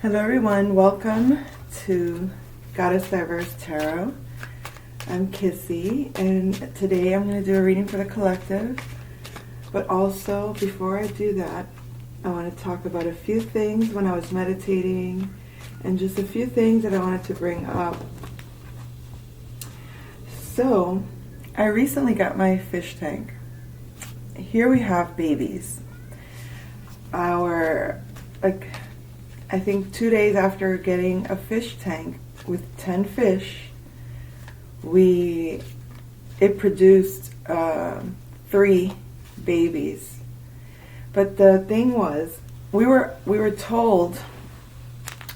Hello everyone, welcome to Goddess Diverse Tarot. I'm Kissy, and today I'm going to do a reading for the collective. But also, before I do that, I want to talk about a few things when I was meditating, and just a few things that I wanted to bring up. So, I recently got my fish tank. Here we have babies. I think 2 days after getting a fish tank with 10 fish, it produced 3 babies. But the thing was, we were told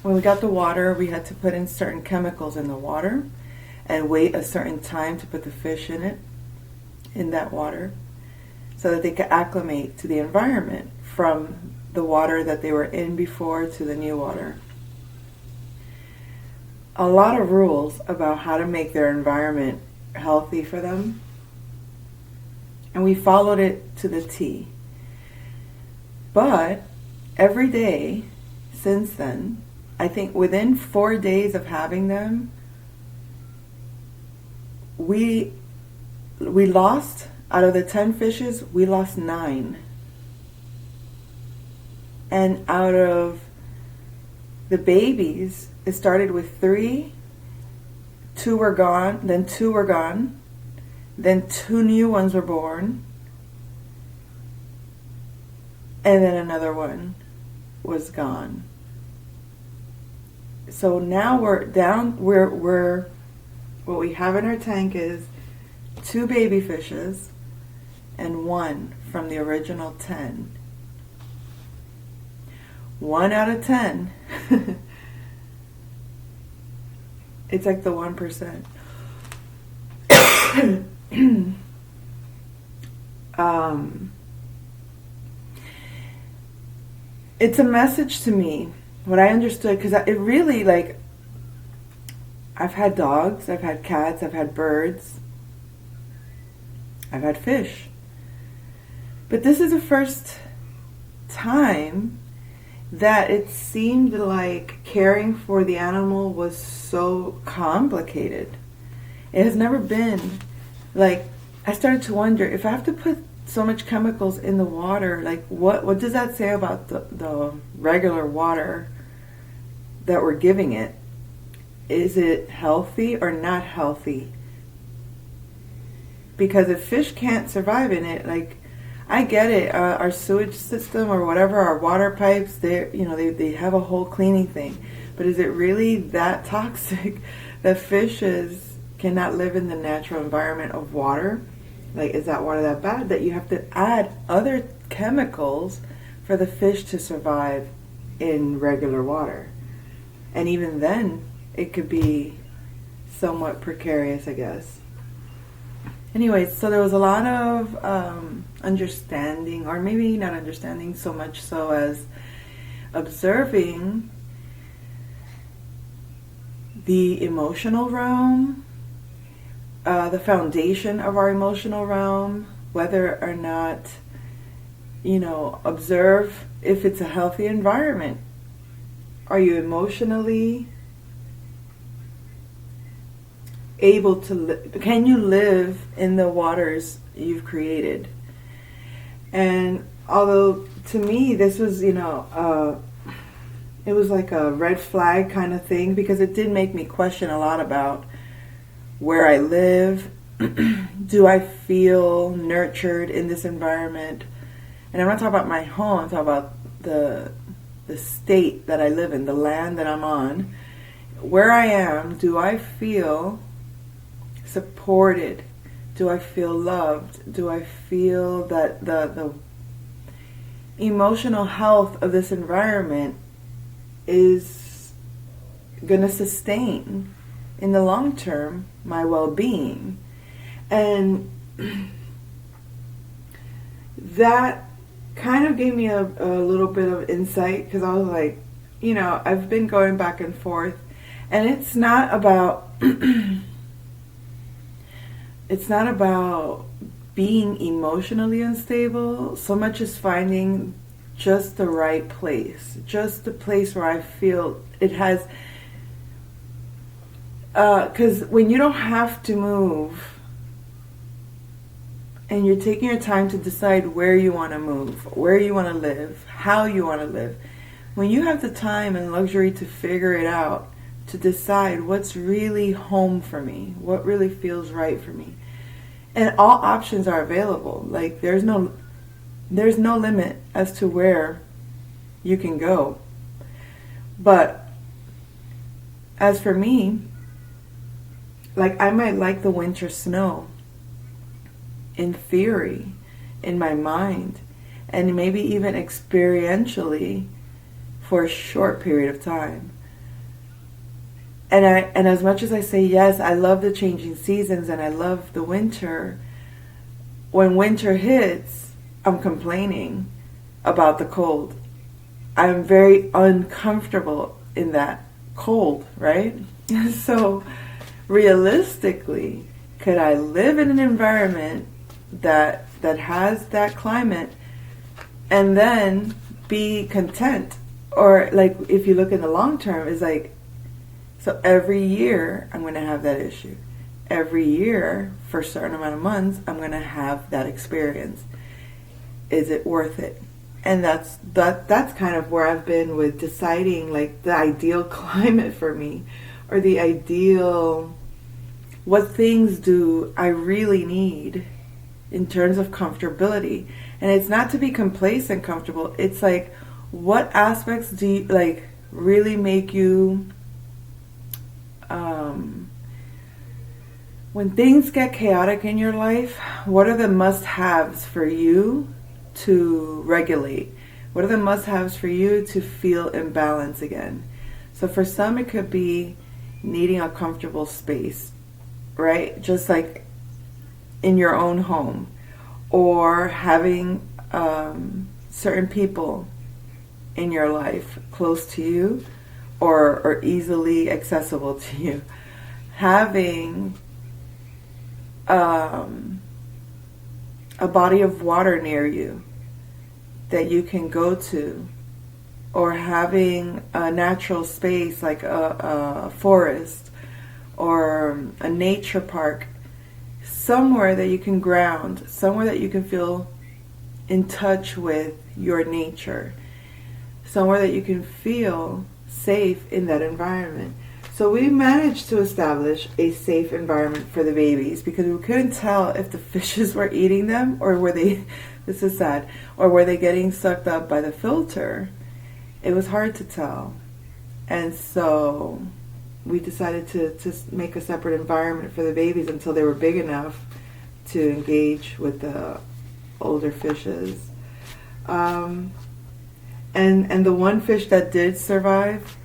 when we got the water, we had to put in certain chemicals in the water and wait a certain time to put the fish in that water, so that they could acclimate to the environment from the water that they were in before to the new water. A lot of rules about how to make their environment healthy for them, and we followed it to the T. But every day since then, I think within 4 days of having them, we lost, out of the 10 fishes, we lost 9. And out of the babies, it started with 3, 2 were gone, then 2 were gone, then 2 new ones were born, and then another one was gone. So now we're down, we're what we have in our tank is 2 baby fishes and 1 from the original 10. 1 out of 10. It's like the 1%. It's a message to me, what I understood, because it really, like, I've had dogs, I've had cats, I've had birds, I've had fish. But this is the first time that it seemed like caring for the animal was so complicated. It has never been. Like, I started to wonder, if I have to put so much chemicals in the water, like what does that say about the regular water that we're giving it? Is it healthy or not healthy? Because if fish can't survive in it, like, I get it, our sewage system or whatever, our water pipes, they have a whole cleaning thing. But is it really that toxic that fishes cannot live in the natural environment of water? Like, is that water that bad that you have to add other chemicals for the fish to survive in regular water? And even then, it could be somewhat precarious, I guess. Anyways, so there was a lot of understanding, or maybe not understanding so much so as observing the emotional realm, the foundation of our emotional realm, whether or not, observe if it's a healthy environment. Are you emotionally able to can you live in the waters you've created? And although to me this was, it was like a red flag kind of thing, because it did make me question a lot about where I live. Do I feel nurtured in this environment? And I'm not talking about my home, I'm talking about the state that I live in, the land that I'm on. Where I am, do I feel supported? Do I feel loved? Do I feel that the emotional health of this environment is going to sustain in the long term my well-being? And that kind of gave me a little bit of insight, because I was like, I've been going back and forth, and it's not about it's not about being emotionally unstable so much as finding just the right place, just the place where I feel it has, because when you don't have to move and you're taking your time to decide where you want to move, where you want to live, how you want to live, when you have the time and luxury to figure it out, to decide what's really home for me, what really feels right for me, and all options are available. Like there's no limit as to where you can go. But as for me, like I might like the winter snow in theory, in my mind, and maybe even experientially for a short period of time. And as much as I say yes, I love the changing seasons and I love the winter, when winter hits, I'm complaining about the cold. I'm very uncomfortable in that cold, right? So realistically, could I live in an environment that has that climate and then be content? Or like if you look in the long term, it's like, so every year I'm going to have that issue. Every year for a certain amount of months I'm going to have that experience. Is it worth it? And that's kind of where I've been with deciding like the ideal climate for me, or the ideal, what things do I really need in terms of comfortability. And it's not to be complacent comfortable. It's like, what aspects do you like really make you when things get chaotic in your life, what are the must-haves for you to regulate? What are the must-haves for you to feel in balance again? So for some it could be needing a comfortable space, right? Just like in your own home, or having certain people in your life close to you or easily accessible to you. Having a body of water near you that you can go to, or having a natural space like a forest or a nature park, somewhere that you can ground, somewhere that you can feel in touch with your nature, somewhere that you can feel safe in that environment. So we managed to establish a safe environment for the babies because we couldn't tell if the fishes were eating them or were they, this is sad, or were they getting sucked up by the filter. It was hard to tell. And so we decided to make a separate environment for the babies until they were big enough to engage with the older fishes. And the one fish that did survive,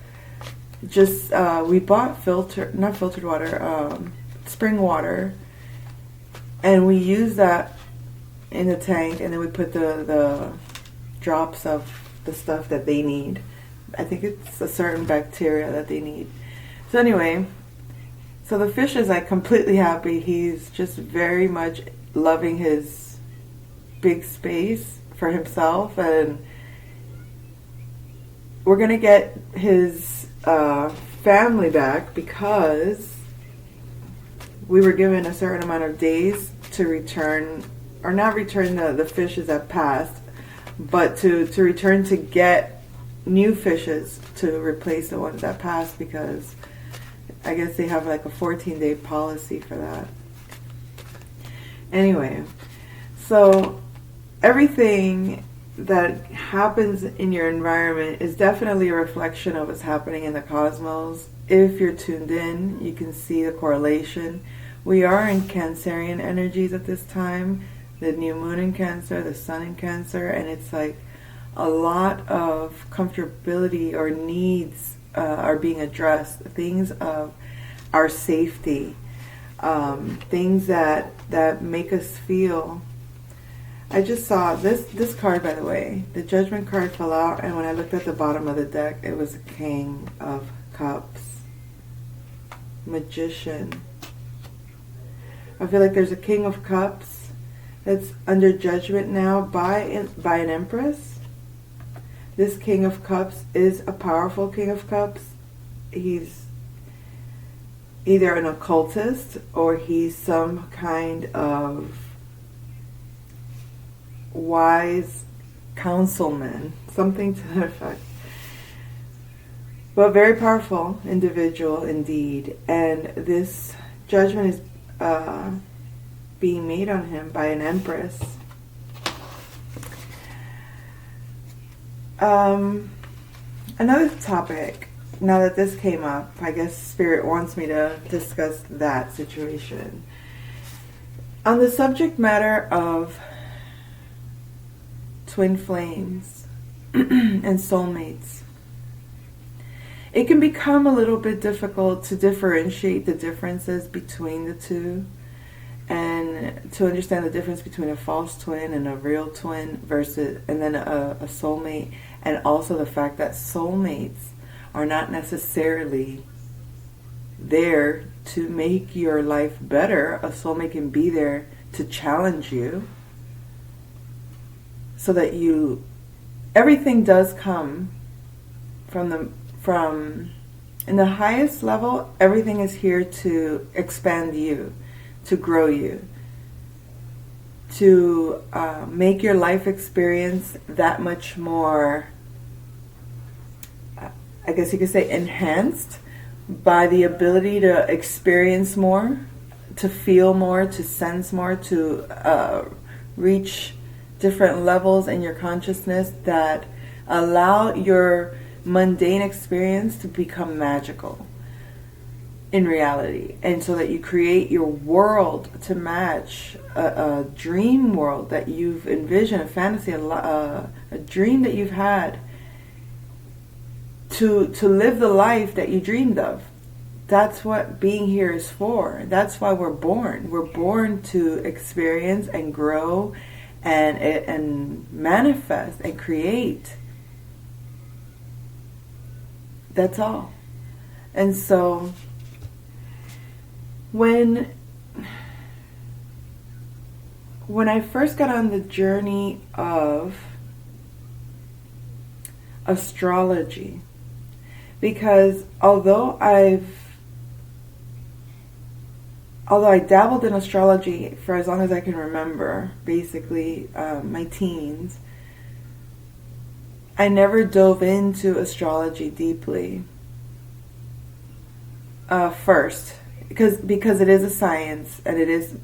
just we bought not filtered water, spring water, and we used that in the tank, and then we put the drops of the stuff that they need. I think it's a certain bacteria that they need. So anyway, so the fish is like completely happy. He's just very much loving his big space for himself, and we're gonna get his family back because we were given a certain amount of days to return, or not return the fishes that passed, but to return to get new fishes to replace the ones that passed, because I guess they have like a 14-day policy for that. Anyway, so everything that happens in your environment is definitely a reflection of what's happening in the cosmos. If you're tuned in, you can see the correlation. We are in Cancerian energies at this time, the new moon in Cancer, the sun in Cancer, and it's like a lot of comfortability or needs are being addressed, things of our safety, things that make us feel. I just saw this card, by the way. The Judgment card fell out, and when I looked at the bottom of the deck, it was a King of Cups. Magician. I feel like there's a King of Cups that's under judgment now by an Empress. This King of Cups is a powerful King of Cups. He's either an occultist or he's some kind of wise councilman, something to that effect. But very powerful individual indeed. And this judgment is being made on him by an empress. Another topic, now that this came up, I guess Spirit wants me to discuss that situation. On the subject matter of twin flames and soulmates, it can become a little bit difficult to differentiate the differences between the two and to understand the difference between a false twin and a real twin versus, and then a soulmate, and also the fact that soulmates are not necessarily there to make your life better. A soulmate can be there to challenge you so that everything does come from in the highest level, everything is here to expand you, to grow you, to make your life experience that much more, I guess you could say, enhanced by the ability to experience more, to feel more, to sense more, to reach different levels in your consciousness that allow your mundane experience to become magical in reality, and so that you create your world to match a dream world that you've envisioned, a fantasy, a dream that you've had, to live the life that you dreamed of. That's what being here is for. That's why we're born. We're born to experience and grow and manifest and create. That's all. And so when I first got on the journey of astrology, because although I dabbled in astrology for as long as I can remember, basically my teens, I never dove into astrology deeply first, because it is a science, and it is,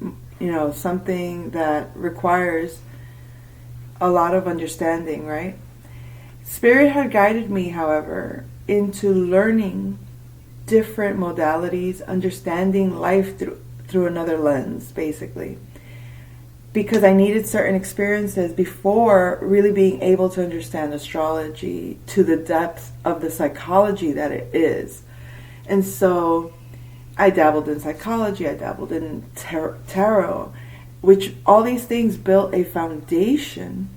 something that requires a lot of understanding, right? Spirit had guided me, however, into learning different modalities, understanding life through another lens, basically. Because I needed certain experiences before really being able to understand astrology to the depth of the psychology that it is. And so I dabbled in psychology, I dabbled in tarot, which all these things built a foundation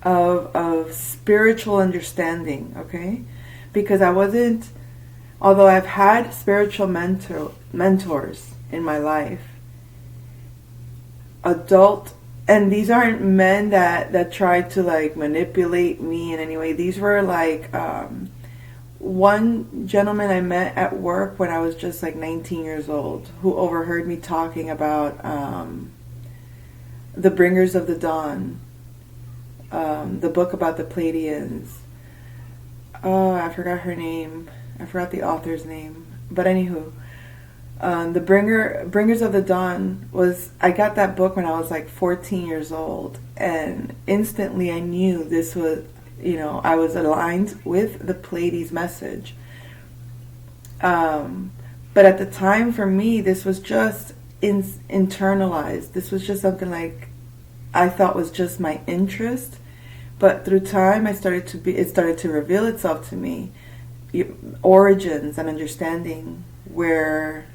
of spiritual understanding, okay? Because although I've had spiritual mentors in my life, and these aren't men that tried to manipulate me in any way. These were one gentleman I met at work when I was just 19 years old, who overheard me talking about the Bringers of the Dawn, the book about the Pleiadians. Oh, I forgot her name. I forgot the author's name. But anywho, the Bringers of the Dawn I got that book when I was 14 years old, and instantly I knew this was, I was aligned with the Pleiades message. But at the time, for me, this was just internalized. This was just something I thought was just my interest. But through time, it started to reveal itself to me, origins and understanding where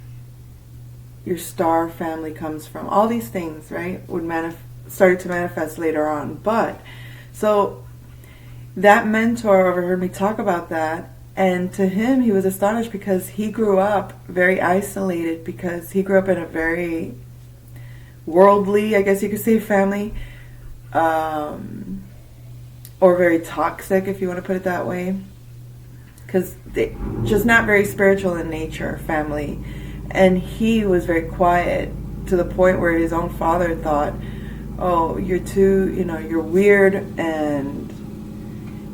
your star family comes from. All these things, right, started to manifest later on. But so that mentor overheard me talk about that, and to him, he was astonished because he grew up very isolated, because he grew up in a very worldly, I guess you could say, family. or very toxic, if you want to put it that way, because they just not very spiritual in nature, family. And he was very quiet, to the point where his own father thought, oh, you're too, you're weird, and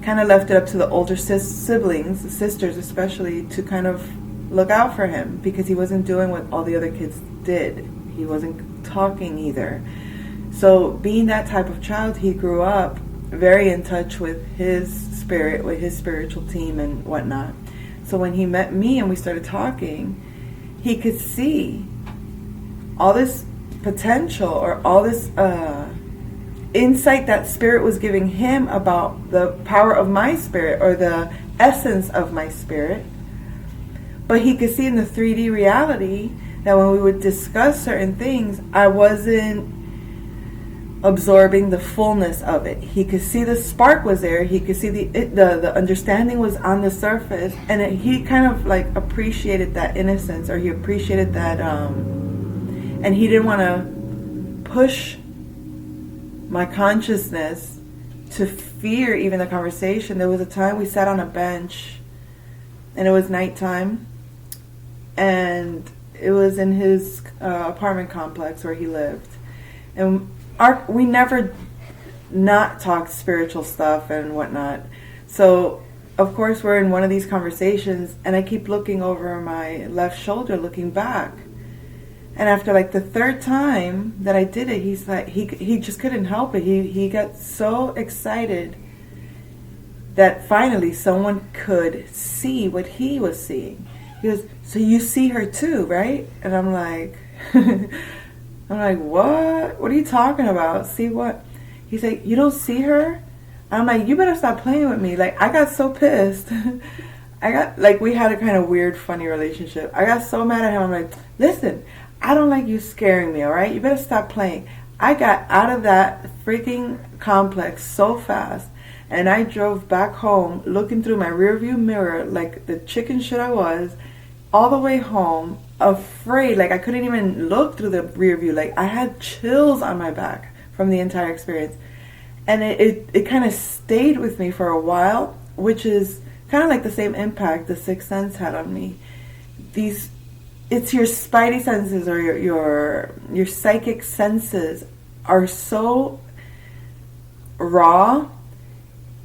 kind of left it up to the older siblings, the sisters especially, to kind of look out for him, because he wasn't doing what all the other kids did. He wasn't talking either. So being that type of child, he grew up very in touch with his spirit, with his spiritual team and whatnot. So when he met me and we started talking, he could see all this potential, or all this insight that spirit was giving him about the power of my spirit, or the essence of my spirit. But he could see in the 3D reality that when we would discuss certain things, I wasn't absorbing the fullness of it. He could see the spark was there. He could see the understanding was on the surface, and he kind of like appreciated that innocence, or he appreciated that, and he didn't want to push my consciousness to fear even the conversation. There was a time we sat on a bench, and it was nighttime, and it was in his apartment complex where he lived, and we never not talked spiritual stuff and whatnot. So of course we're in one of these conversations, and I keep looking over my left shoulder, looking back. And after like the third time that I did it, he's like, he just couldn't help it. He got so excited that finally someone could see what he was seeing. He goes, so you see her too, right? And I'm like, what? What are you talking about? See what? He's like, you don't see her? I'm like, you better stop playing with me. Like, I got so pissed. We had a kind of weird, funny relationship. I got so mad at him. I'm like, listen, I don't like you scaring me, all right? You better stop playing. I got out of that freaking complex so fast, and I drove back home looking through my rearview mirror like the chicken shit I was, all the way home, afraid. Like, I couldn't even look through the rearview. Like, I had chills on my back from the entire experience. And it kind of stayed with me for a while, which is kind of like the same impact the Sixth Sense had on me. It's your spidey senses, or your psychic senses are so raw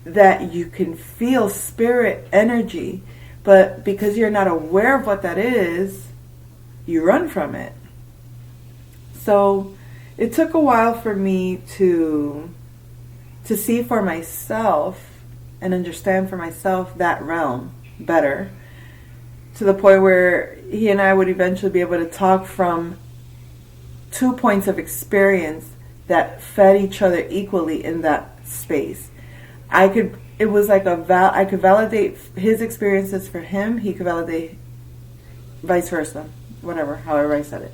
that you can feel spirit energy, but because you're not aware of what that is, you run from it. So it took a while for me to see for myself and understand for myself that realm better, to the point where he and I would eventually be able to talk from 2 points of experience that fed each other equally in that space. It was like I could validate his experiences for him, he could validate vice versa, however I said it.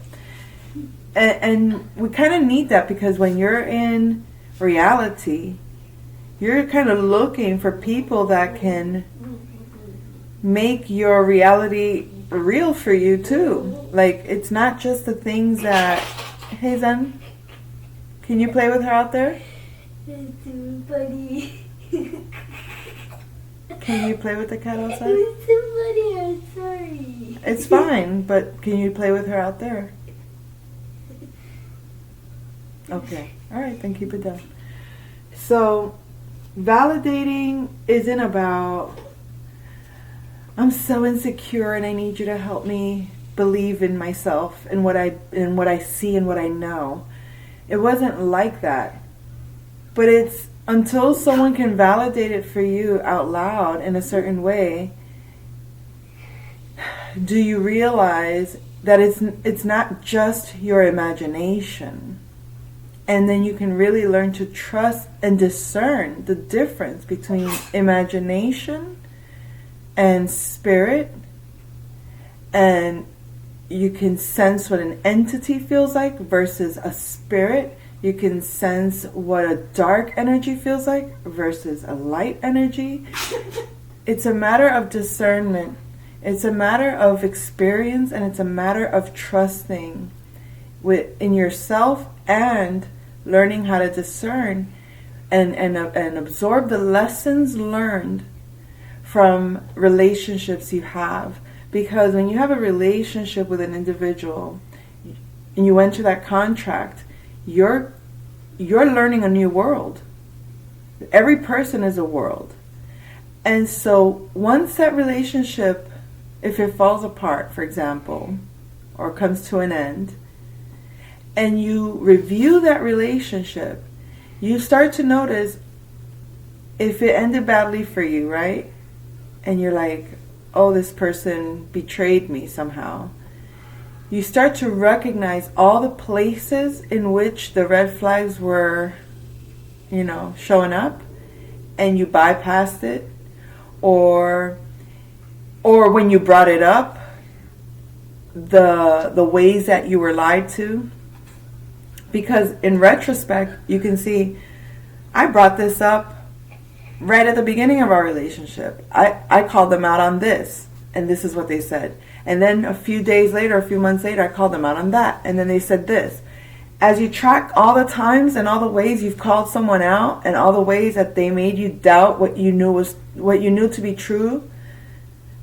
And we kind of need that, because when you're in reality, you're kind of looking for people that can make your reality real for you too. Like, it's not just the things that... Hey Zen, can you play with her out there? It's too funny. Can you play with the cat outside? It's too funny, I'm sorry. It's fine, but can you play with her out there? Okay, alright, then keep it down. So, validating isn't about, I'm so insecure and I need you to help me believe in myself and what I see and what I know. It wasn't like that. But it's until someone can validate it for you out loud in a certain way, do you realize that it's not just your imagination. And then you can really learn to trust and discern the difference between imagination and spirit. And you can sense what an entity feels like versus a spirit. You can sense what a dark energy feels like versus a light energy. It's a matter of discernment. It's a matter of experience, and it's a matter of trusting in yourself and learning how to discern and absorb the lessons learned from relationships you have. Because when you have a relationship with an individual and you enter that contract, you're learning a new world. Every person is a world. And so once that relationship, if it falls apart, for example, or comes to an end, and you review that relationship, you start to notice if it ended badly for you, right? And you're like, oh, this person betrayed me somehow. You start to recognize all the places in which the red flags were, showing up, and you bypassed it, or when you brought it up, the ways that you were lied to. Because in retrospect, you can see, I brought this up right at the beginning of our relationship. I called them out on this, and this is what they said. And then a few days later, a few months later, I called them out on that, and then they said this. As you track all the times and all the ways you've called someone out, and all the ways that they made you doubt what you knew to be true,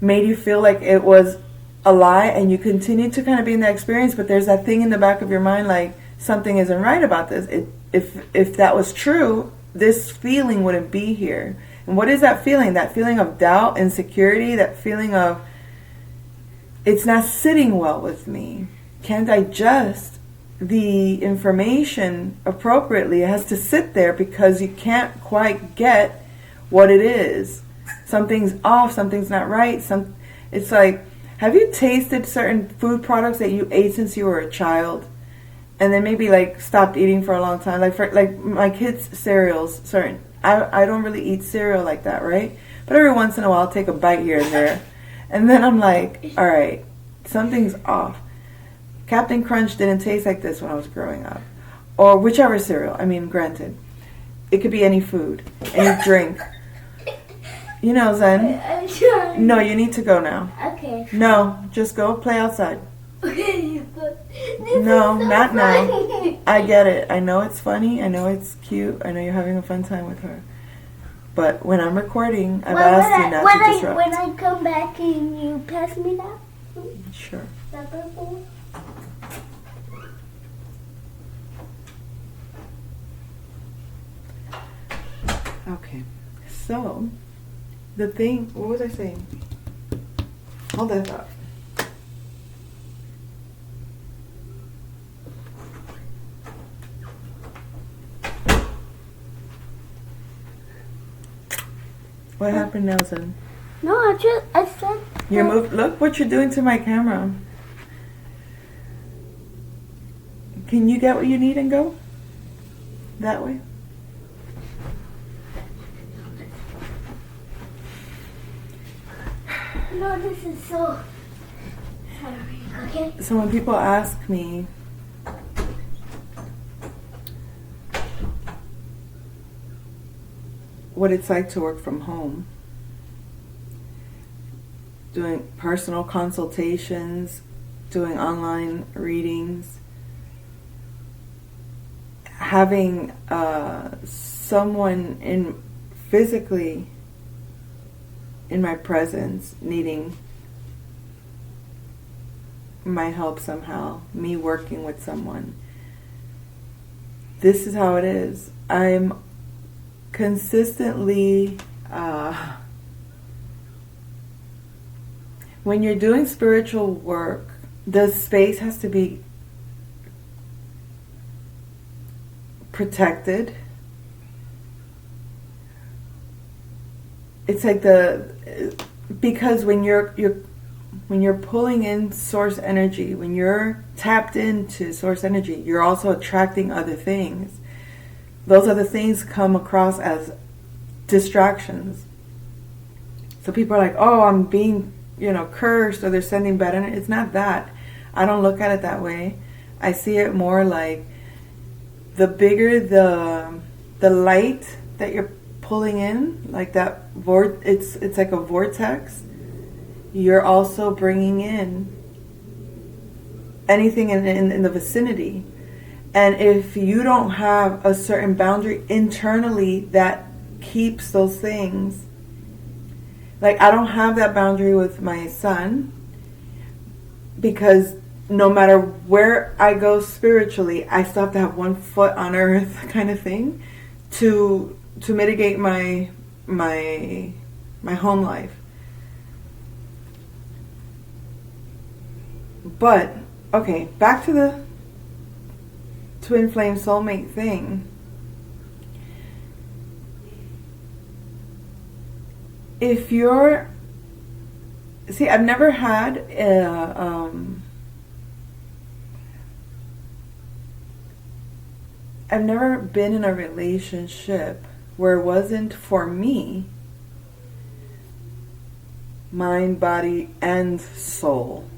made you feel like it was a lie, and you continue to kind of be in that experience, but there's that thing in the back of your mind like, something isn't right about this. If that was true, this feeling wouldn't be here. And what is that feeling? That feeling of doubt, insecurity, that feeling of it's not sitting well with me. Can't digest the information appropriately. It has to sit there because you can't quite get what it is. Something's off, something's not right. It's like, have you tasted certain food products that you ate since you were a child? And then maybe like stopped eating for a long time. Like my kids' cereals, certain. I don't really eat cereal like that, right? But every once in a while I'll take a bite here and there. And then I'm like, all right, something's off. Captain Crunch didn't taste like this when I was growing up. Or whichever cereal. I mean, granted. It could be any food, any drink. Zen. I'm trying. No, you need to go now. Okay. No, just go play outside. Okay, No, so not now. funny. I get it. I know it's funny. I know it's cute. I know you're having a fun time with her. But when I'm recording, I've asked you not to disrupt. When I come back and you pass me that? Sure. That purple? Okay. So, the thing, what was I saying? Hold that thought. What happened, Nelson? No, I said. You moved. Look what you're doing to my camera. Can you get what you need and go? That way? No, this is so sorry. Okay. So when people ask me, what it's like to work from home, doing personal consultations, doing online readings, having someone physically in my presence needing my help somehow, me working with someone. This is how it is. I'm consistently, when you're doing spiritual work, the space has to be protected. It's like because when you're pulling in source energy, when you're tapped into source energy, you're also attracting other things. Those other things come across as distractions. So people are like, oh, I'm being, cursed, or they're sending bad energy. It's not that. I don't look at it that way. I see it more like the bigger the light that you're pulling in, like that it's like a vortex. You're also bringing in anything in the vicinity. And if you don't have a certain boundary internally that keeps those things, like I don't have that boundary with my son, because no matter where I go spiritually, I still have to have one foot on earth kind of thing to mitigate my home life. But okay, back to the twin flame soulmate thing. If you're, see, I've never had I've never been in a relationship where it wasn't for me, mind, body, and soul.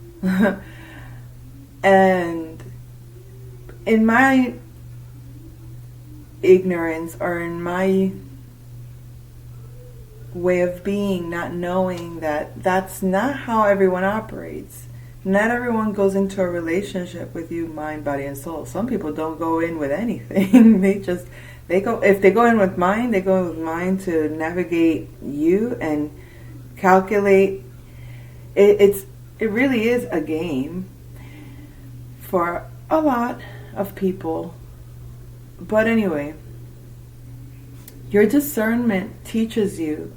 And in my ignorance, or in my way of being, not knowing that that's not how everyone operates. Not everyone goes into a relationship with you, mind, body, and soul. Some people don't go in with anything. If they go in with mind, they go in with mind to navigate you and calculate. It really is a game for a lot of people. But anyway, your discernment teaches you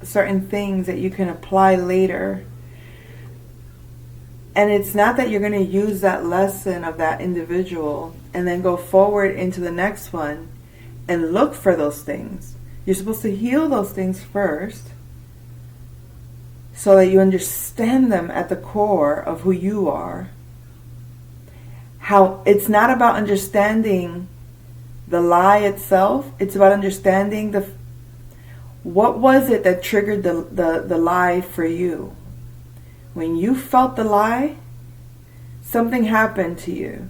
certain things that you can apply later. And it's not that you're going to use that lesson of that individual and then go forward into the next one and look for those things. You're supposed to heal those things first so that you understand them at the core of who you are. How it's not about understanding the lie itself. It's about understanding what was it that triggered the lie for you. When you felt the lie, something happened to you.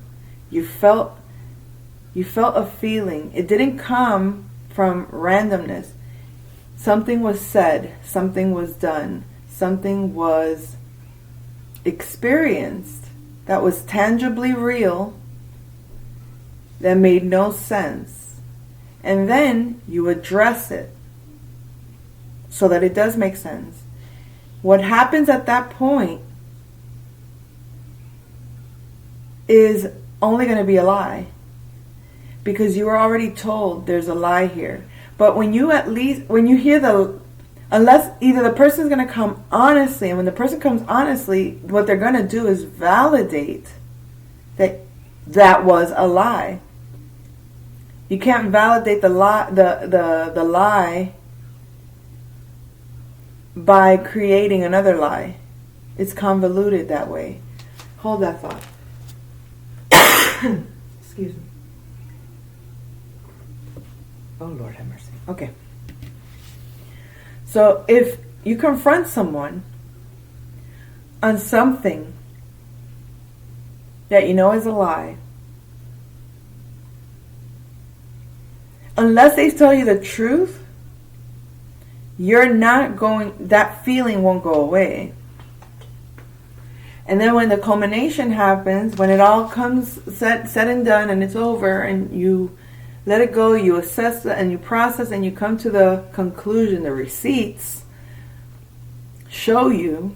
You felt a feeling. It didn't come from randomness. Something was said, something was done, something was experienced that was tangibly real, that made no sense. And then you address it so that it does make sense. What happens at that point is only going to be a lie, because you were already told there's a lie here. But when you hear unless either the person's going to come honestly, and when the person comes honestly, what they're going to do is validate that was a lie. You can't validate the lie by creating another lie. It's convoluted that way. Hold that thought. Excuse me. Oh, Lord have mercy. Okay. So if you confront someone on something that you know is a lie, unless they tell you the truth, that feeling won't go away. And then when the culmination happens, when it all comes said and done and it's over, and you let it go, you assess it and you process, and you come to the conclusion, the receipts show you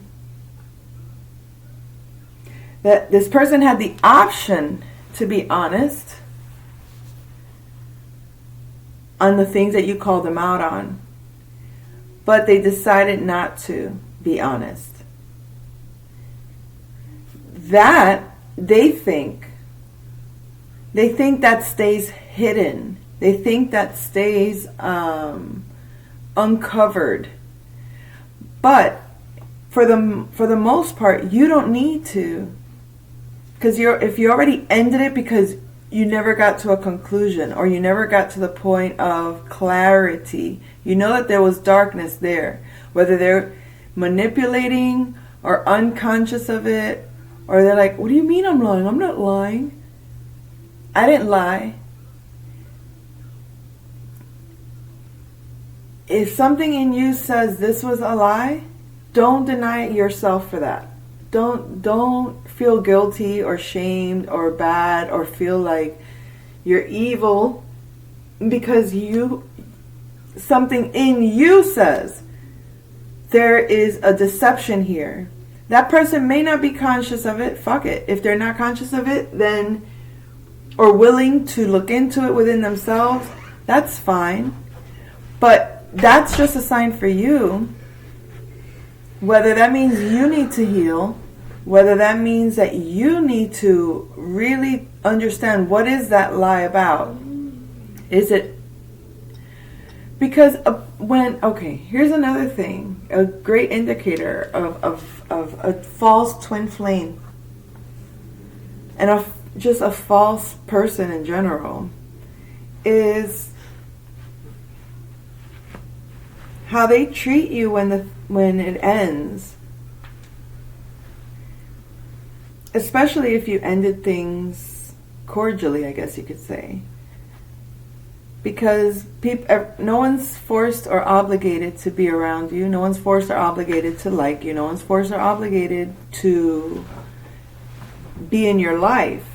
that this person had the option to be honest on the things that you called them out on, but they decided not to be honest. That they think that stays hidden. They think that stays uncovered. But for the most part, you don't need to, because if you already ended it because you never got to a conclusion, or you never got to the point of clarity, you know that there was darkness there, whether they're manipulating or unconscious of it, or they're like, what do you mean I'm lying? I'm not lying. I didn't lie. If something in you says this was a lie, don't deny yourself for that. don't feel guilty or shamed or bad or feel like you're evil because something in you says there is a deception here. That person may not be conscious of it. Fuck it. If they're not conscious of it, then, or willing to look into it within themselves, that's fine. But that's just a sign for you. Whether that means you need to heal, whether that means that you need to really understand what is that lie about. Is it because here's another thing, a great indicator of a false twin flame and just a false person in general is how they treat you when it ends. Especially if you ended things cordially, I guess you could say. Because no one's forced or obligated to be around you. No one's forced or obligated to like you. No one's forced or obligated to be in your life.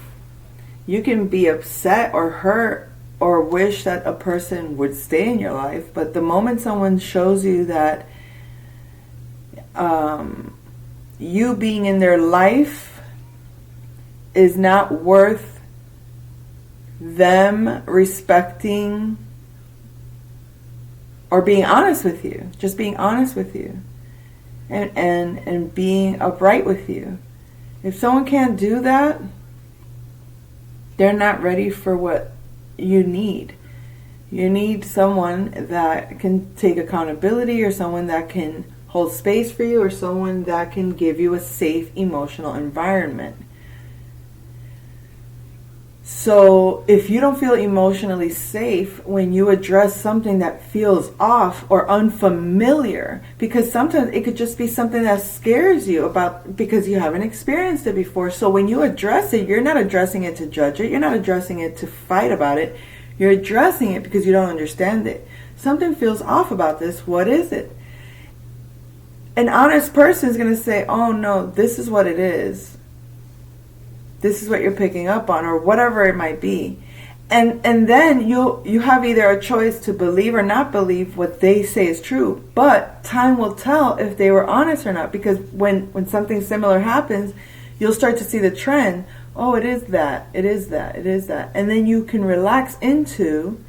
You can be upset or hurt or wish that a person would stay in your life. But the moment someone shows you that you being in their life is not worth them respecting or being honest with you, just being honest with you and being upright with you. If someone can't do that, they're not ready for what you need. You need someone that can take accountability, or someone that can hold space for you, or someone that can give you a safe emotional environment. So if you don't feel emotionally safe when you address something that feels off or unfamiliar, because sometimes it could just be something that scares you because you haven't experienced it before. So when you address it, you're not addressing it to judge it. You're not addressing it to fight about it. You're addressing it because you don't understand it. Something feels off about this. What is it? An honest person is going to say, oh no, this is what it is. This is what you're picking up on, or whatever it might be. And then you have either a choice to believe or not believe what they say is true. But time will tell if they were honest or not. Because when something similar happens, you'll start to see the trend. Oh, it is that. It is that. It is that. And then you can relax into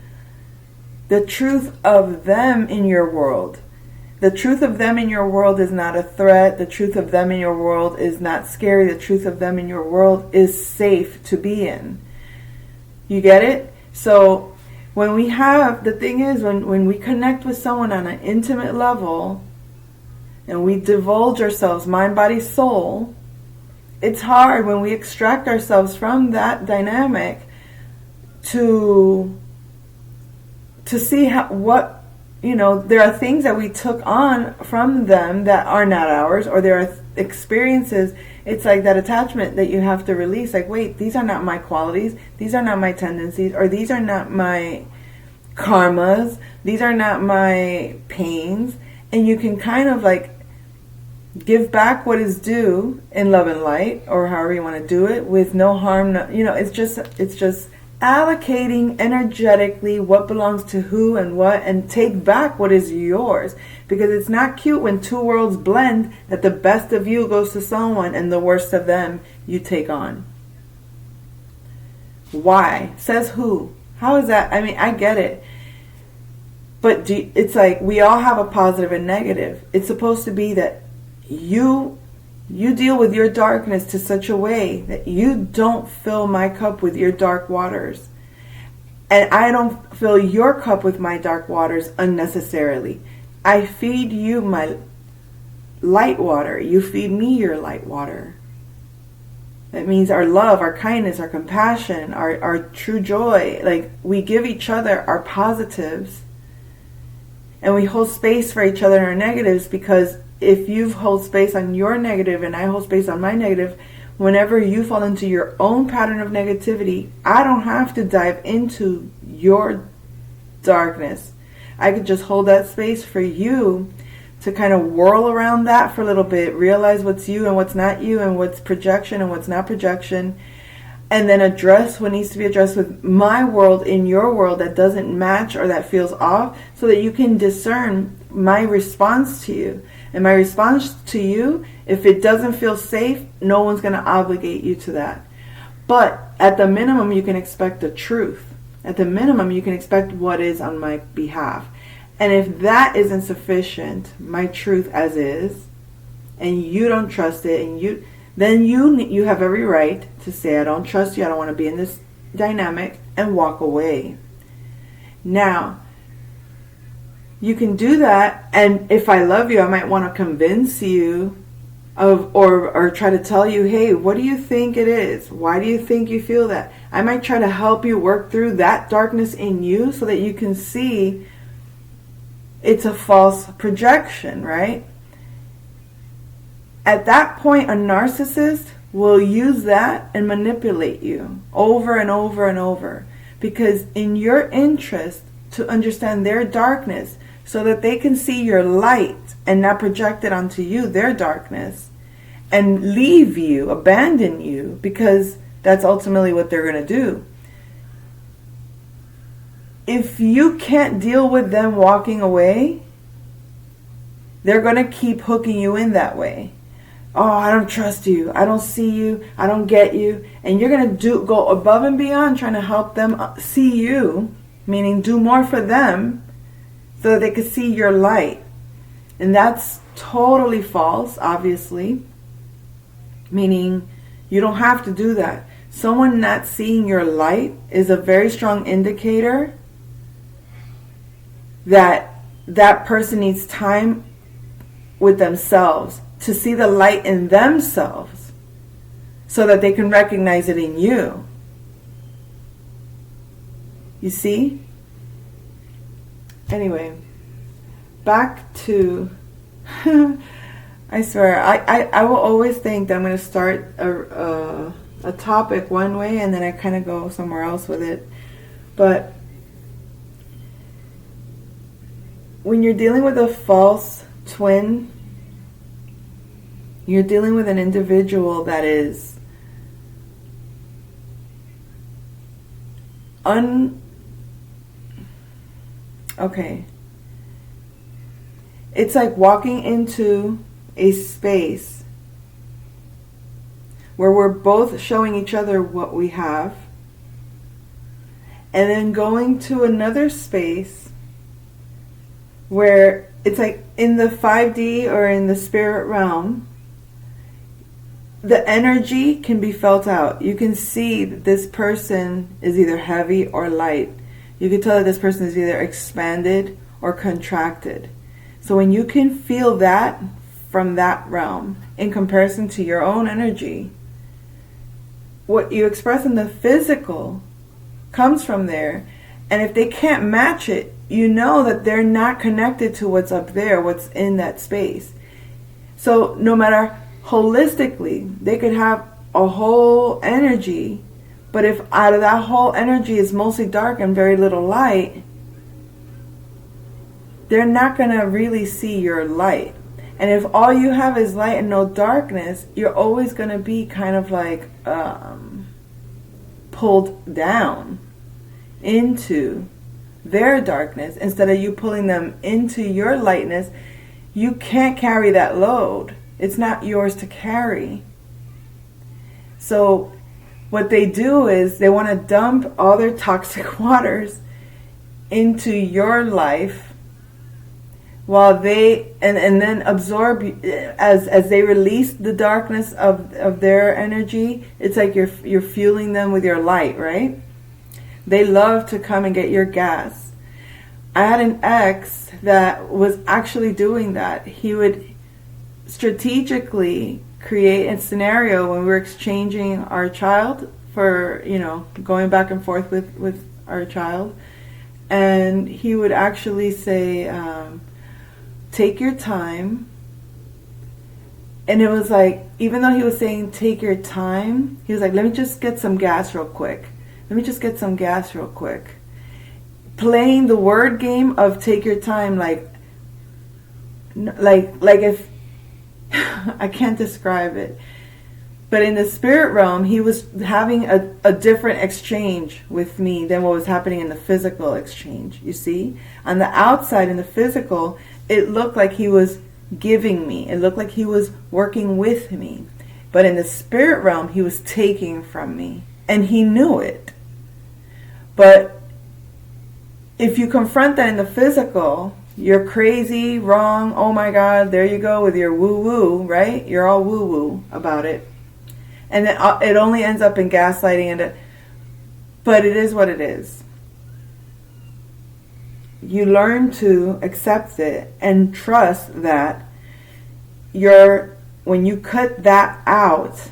the truth of them in your world. The truth of them in your world is not a threat. The truth of them in your world is not scary. The truth of them in your world is safe to be in. You get it? So when we connect with someone on an intimate level and we divulge ourselves, mind, body, soul, it's hard when we extract ourselves from that dynamic to see there are things that we took on from them that are not ours, or there are experiences. It's like that attachment that you have to release. Like, wait, these are not my qualities. These are not my tendencies, or these are not my karmas. These are not my pains. And you can kind of like give back what is due in love and light, or however you want to do it, with no harm. It's just allocating energetically what belongs to who and what, and take back what is yours. Because it's not cute when two worlds blend, that the best of you goes to someone and the worst of them you take on. Why? Says who? How is that? I mean, I get it. But it's like we all have a positive and negative. It's supposed to be that you deal with your darkness to such a way that you don't fill my cup with your dark waters. And I don't fill your cup with my dark waters unnecessarily. I feed you my light water. You feed me your light water. That means our love, our kindness, our compassion, our true joy. Like, we give each other our positives. And we hold space for each other in our negatives, because if you hold space on your negative and I hold space on my negative, whenever you fall into your own pattern of negativity, I don't have to dive into your darkness. I could just hold that space for you to kind of whirl around that for a little bit, realize what's you and what's not you, and what's projection and what's not projection, and then address what needs to be addressed with my world in your world that doesn't match or that feels off, so that you can discern my response to you. And my response to you, if it doesn't feel safe, no one's going to obligate you to that. But at the minimum, you can expect the truth. At the minimum, you can expect what is on my behalf. And if that isn't sufficient, my truth as is, and you don't trust it, and then you have every right to say, I don't trust you, I don't want to be in this dynamic, and walk away. Now, you can do that, and if I love you, I might want to convince you of, or try to tell you, hey, what do you think it is? Why do you think you feel that? I might try to help you work through that darkness in you so that you can see it's a false projection, right? At that point, a narcissist will use that and manipulate you over and over and over, because in your interest to understand their darkness so that they can see your light and not project it onto you, their darkness, and leave you, abandon you, because that's ultimately what they're going to do. If you can't deal with them walking away, they're going to keep hooking you in that way. Oh, I don't trust you. I don't see you. I don't get you. And you're going to go above and beyond trying to help them see you, meaning do more for them so that they can see your light. And that's totally false, obviously, meaning you don't have to do that. Someone not seeing your light is a very strong indicator that that person needs time with themselves to see the light in themselves so that they can recognize it in you. You see? Anyway, back to I swear, I will always think that I'm going to start a topic one way and then I kind of go somewhere else with it. But when you're dealing with a false twin, you're dealing with an individual that is okay. It's like walking into a space where we're both showing each other what we have, and then going to another space where it's like in the 5D or in the spirit realm, the energy can be felt out. You can see that this person is either heavy or light. You can tell that this person is either expanded or contracted. So when you can feel that from that realm in comparison to your own energy, what you express in the physical comes from there. And if they can't match it, you know that they're not connected to what's up there, what's in that space. So no matter holistically, they could have a whole energy, but if out of that whole energy is mostly dark and very little light, they're not going to really see your light. And if all you have is light and no darkness, you're always going to be kind of like pulled down into their darkness instead of you pulling them into your lightness. You can't carry that load. It's not yours to carry. So what they do is they want to dump all their toxic waters into your life while they and then absorb as they release the darkness of their energy. It's like you're fueling them with your light, right? They love to come and get your gas. I had an ex that was actually doing that. He would strategically create a scenario when we were exchanging our child for, going back and forth with our child. And he would actually say, take your time. And it was like, even though he was saying take your time, he was like, let me just get some gas real quick. Playing the word game of take your time, like, Like if I can't describe it, but in the spirit realm, he was having a different exchange with me than what was happening in the physical exchange. You see, on the outside, in the physical, it looked like he was giving me. It looked like he was working with me. But in the spirit realm, he was taking from me. And he knew it. But if you confront that in the physical, you're crazy, wrong, oh my God, there you go with your woo-woo, right? You're all woo-woo about it. And then it only ends up in gaslighting. But it is what it is. You learn to accept it and trust that when you cut that out,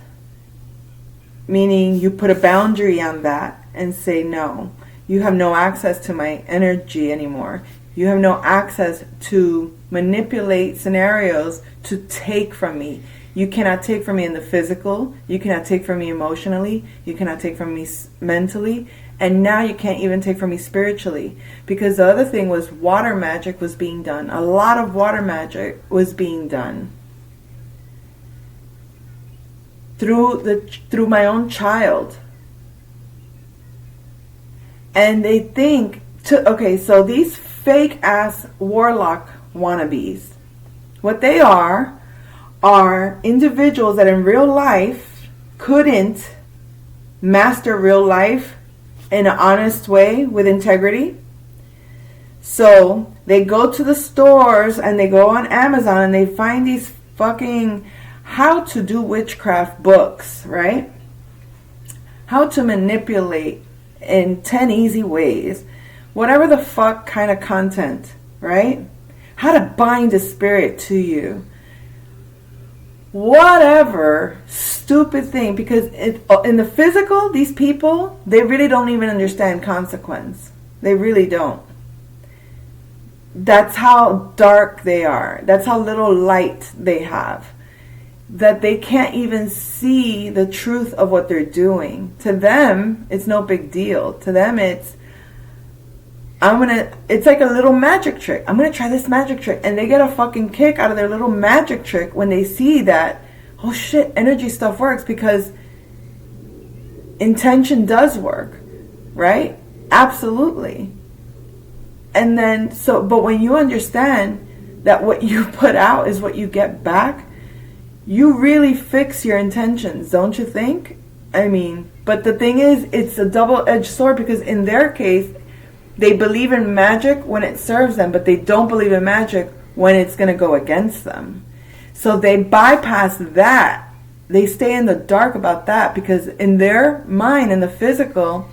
meaning you put a boundary on that and say, no, you have no access to my energy anymore. You have no access to manipulate scenarios to take from me. You cannot take from me in the physical. You cannot take from me emotionally. You cannot take from me mentally. And now you can't even take from me spiritually. Because the other thing was water magic was being done. A lot of water magic was being done. Through my own child. And they think, so these fake ass warlock wannabes, what they are individuals that in real life couldn't master real life in an honest way with integrity. So they go to the stores and they go on Amazon and they find these fucking how to do witchcraft books, right? How to manipulate in 10 easy ways. Whatever the fuck kind of content, right? How to bind a spirit to you. Whatever stupid thing, because in the physical, these people, they really don't even understand consequence. They really don't. That's how dark they are. That's how little light they have. That they can't even see the truth of what they're doing. To them, it's no big deal. To them, it's like a little magic trick. I'm going to try this magic trick. And they get a fucking kick out of their little magic trick when they see that, oh shit, energy stuff works, because intention does work, right? Absolutely. And then, but when you understand that what you put out is what you get back, you really fix your intentions, don't you think? I mean, but the thing is, it's a double-edged sword, because in their case, they believe in magic when it serves them, but they don't believe in magic when it's going to go against them. So they bypass that. They stay in the dark about that, because in their mind, in the physical,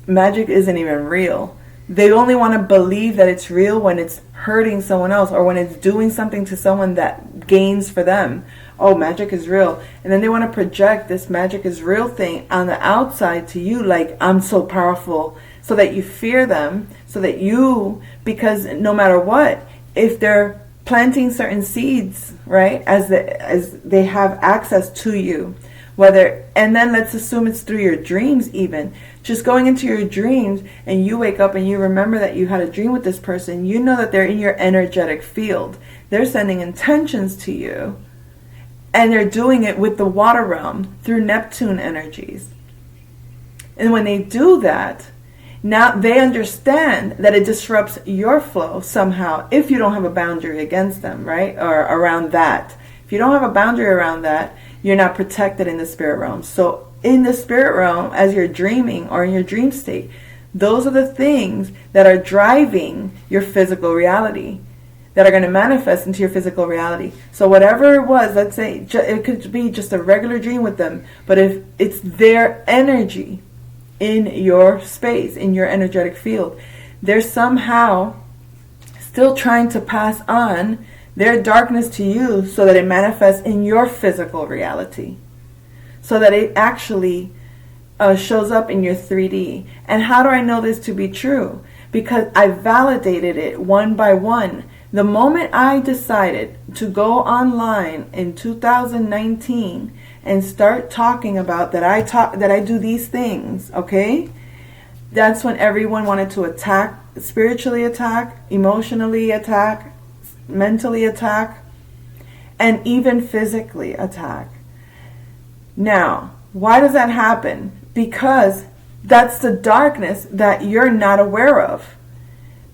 magic isn't even real. They only want to believe that it's real when it's hurting someone else, or when it's doing something to someone that gains for them. Oh, magic is real. And then they want to project this magic is real thing on the outside to you, like, I'm so powerful, so that you fear them, so that because no matter what, if they're planting certain seeds, right, as they have access to you, and then let's assume it's through your dreams even, just going into your dreams, and you wake up and you remember that you had a dream with this person, you know that they're in your energetic field. They're sending intentions to you, and they're doing it with the water realm through Neptune energies. And when they do that, now they understand that it disrupts your flow somehow if you don't have a boundary against them, right? Or around that. If you don't have a boundary around that, you're not protected in the spirit realm. So in the spirit realm, as you're dreaming or in your dream state, those are the things that are driving your physical reality, that are going to manifest into your physical reality. So whatever it was, let's say it could be just a regular dream with them, but if it's their energy in your space, in your energetic field, they're somehow still trying to pass on their darkness to you so that it manifests in your physical reality, so that it actually shows up in your 3D. And how do I know this to be true? Because I validated it one by one. The moment I decided to go online in 2019 and start talking about that I do these things, okay? That's when everyone wanted to attack, spiritually attack, emotionally attack, mentally attack, and even physically attack. Now, why does that happen? Because that's the darkness that you're not aware of.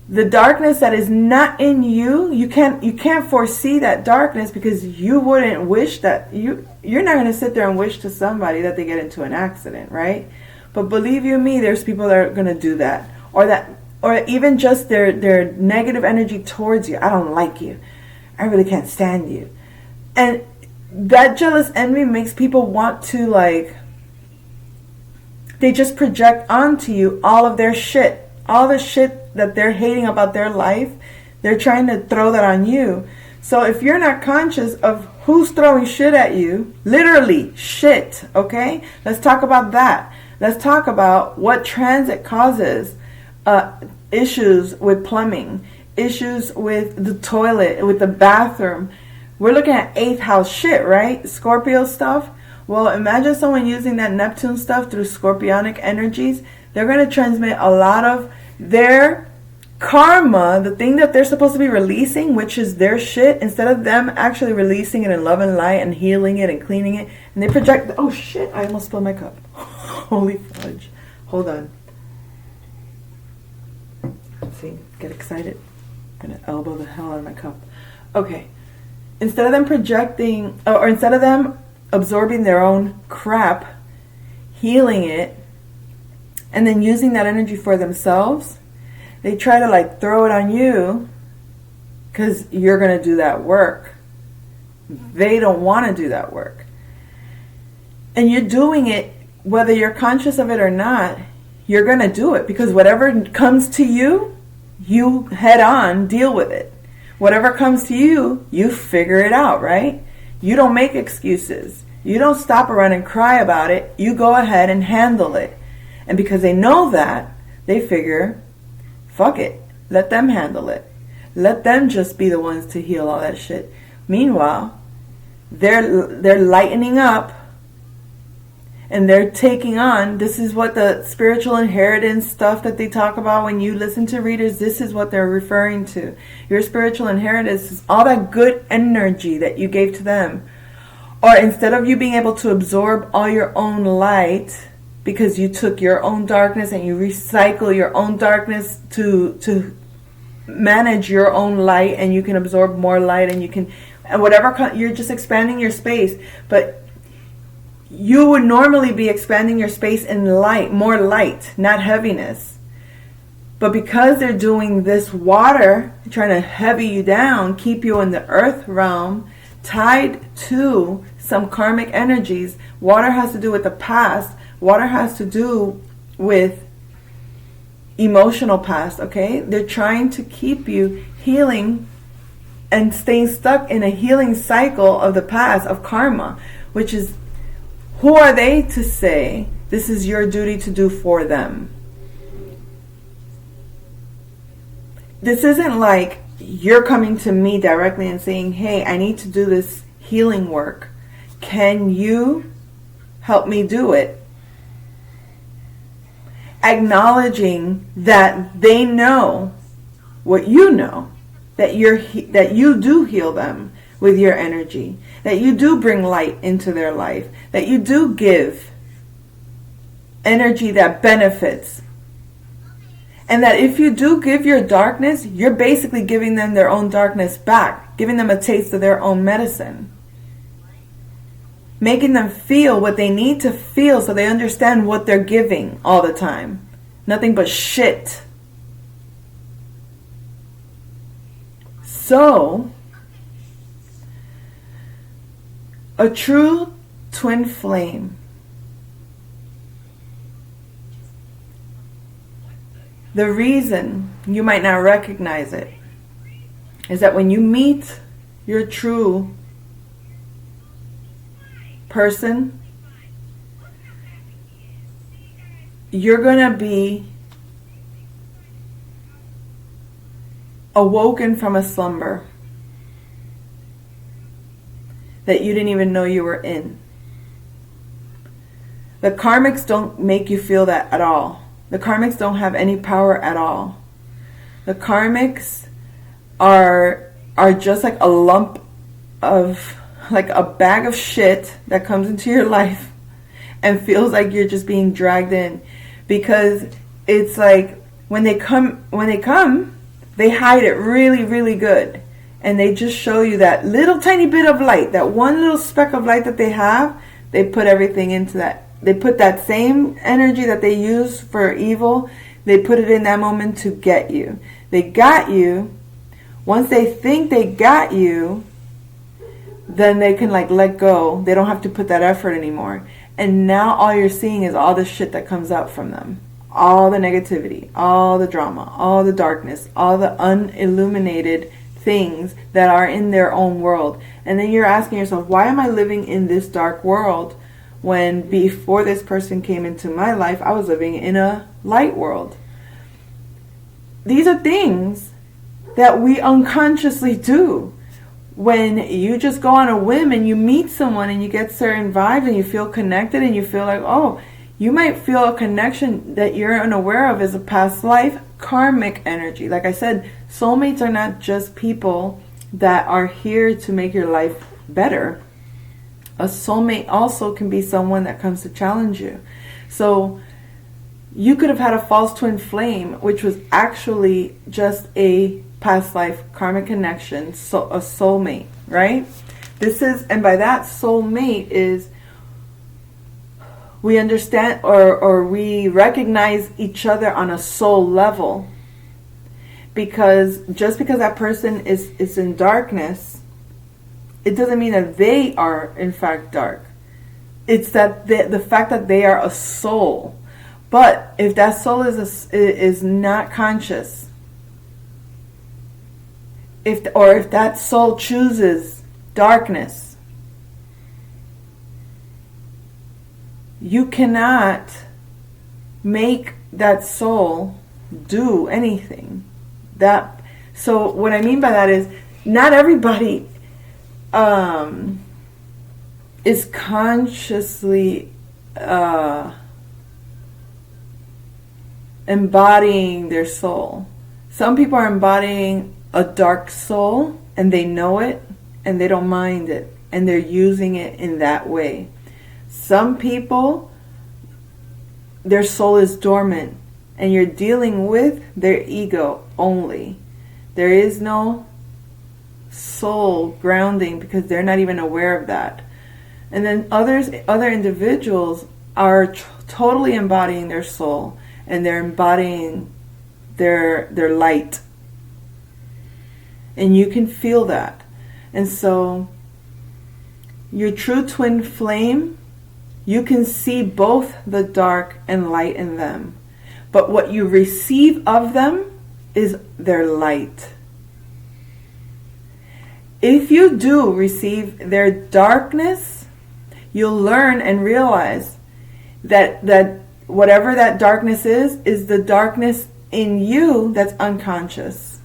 The darkness that is not in you, you can't foresee that darkness because you wouldn't wish that. You're not going to sit there and wish to somebody that they get into an accident, right? But believe you me, there's people that are going to do that. Or even just their negative energy towards you. I don't like you. I really can't stand you. And that jealous envy makes people want to, like, they just project onto you all of their shit. All the shit that they're hating about their life, they're trying to throw that on you. So if you're not conscious of who's throwing shit at you, literally shit, okay? Let's talk about that. Let's talk about what transit causes issues with plumbing, issues with the toilet, with the bathroom. We're looking at 8th house shit, right? Scorpio stuff. Well, imagine someone using that Neptune stuff through scorpionic energies. They're going to transmit a lot of their karma, the thing that they're supposed to be releasing, which is their shit, instead of them actually releasing it in love and light and healing it and cleaning it. And they project, oh shit, I almost spilled my cup. Holy fudge. Hold on. See, get excited. I'm going to elbow the hell out of my cup. Okay. Instead of them projecting, or instead of them absorbing their own crap, healing it, and then using that energy for themselves, they try to like throw it on you because you're going to do that work. They don't want to do that work. And you're doing it whether you're conscious of it or not. You're going to do it because whatever comes to you, you head on, deal with it. Whatever comes to you, you figure it out, right? You don't make excuses. You don't stop around and cry about it. You go ahead and handle it. And because they know that, they figure, fuck it. Let them handle it. Let them just be the ones to heal all that shit. Meanwhile, they're lightening up and they're taking on, this is what the spiritual inheritance stuff that they talk about when you listen to readers, this is what they're referring to. Your spiritual inheritance is all that good energy that you gave to them. Or instead of you being able to absorb all your own light, because you took your own darkness and you recycle your own darkness to manage your own light, and you can absorb more light, and you can, and whatever, you're just expanding your space. But you would normally be expanding your space in light, more light, not heaviness. But because they're doing this water, trying to heavy you down, keep you in the earth realm, tied to some karmic energies. Water has to do with the past. Water has to do with emotional past, okay? They're trying to keep you healing and staying stuck in a healing cycle of the past, of karma, which is, who are they to say this is your duty to do for them? This isn't like you're coming to me directly and saying, hey, I need to do this healing work. Can you help me do it? Acknowledging that they know what you know, that you do heal them with your energy, that you do bring light into their life, that you do give energy that benefits. And that if you do give your darkness, you're basically giving them their own darkness back, giving them a taste of their own medicine. Making them feel what they need to feel so they understand what they're giving all the time. Nothing but shit. So, a true twin flame, the reason you might not recognize it is that when you meet your true person, you're going to be awoken from a slumber that you didn't even know you were in. The karmics don't make you feel that at all. The karmics don't have any power at all. The karmics are are just like a lump of, like a bag of shit that comes into your life and feels like you're just being dragged in. Because it's like when they come, they hide it really, really good. And they just show you that little tiny bit of light, that one little speck of light that they have. They put everything into that. They put that same energy that they use for evil, they put it in that moment to get you. They got you. Once they think they got you, then they can like let go. They don't have to put that effort anymore. And now all you're seeing is all the shit that comes out from them. All the negativity, all the drama, all the darkness, all the unilluminated things that are in their own world. And then you're asking yourself, why am I living in this dark world when before this person came into my life, I was living in a light world? These are things that we unconsciously do. When you just go on a whim and you meet someone and you get certain vibes and you feel connected and you feel like, oh, you might feel a connection that you're unaware of as a past life karmic energy. Like I said, soulmates are not just people that are here to make your life better. A soulmate also can be someone that comes to challenge you. So you could have had a false twin flame, which was actually just a past life karmic connection, so a soulmate, right? This is, and by that, soulmate is we understand or we recognize each other on a soul level. Because just because that person is in darkness, it doesn't mean that they are in fact dark. It's that the fact that they are a soul. But if that soul is not conscious, if that soul chooses darkness, you cannot make that soul do anything. So what I mean by that is not everybody is consciously embodying their soul. Some people are embodying a dark soul and they know it and they don't mind it and they're using it in that way. Some people, their soul is dormant and you're dealing with their ego only. There is no soul grounding because they're not even aware of that. And then other individuals are totally embodying their soul and they're embodying their light. And you can feel that. And so your true twin flame, you can see both the dark and light in them. But what you receive of them is their light. If you do receive their darkness, you'll learn and realize that whatever that darkness is the darkness in you that's unconscious.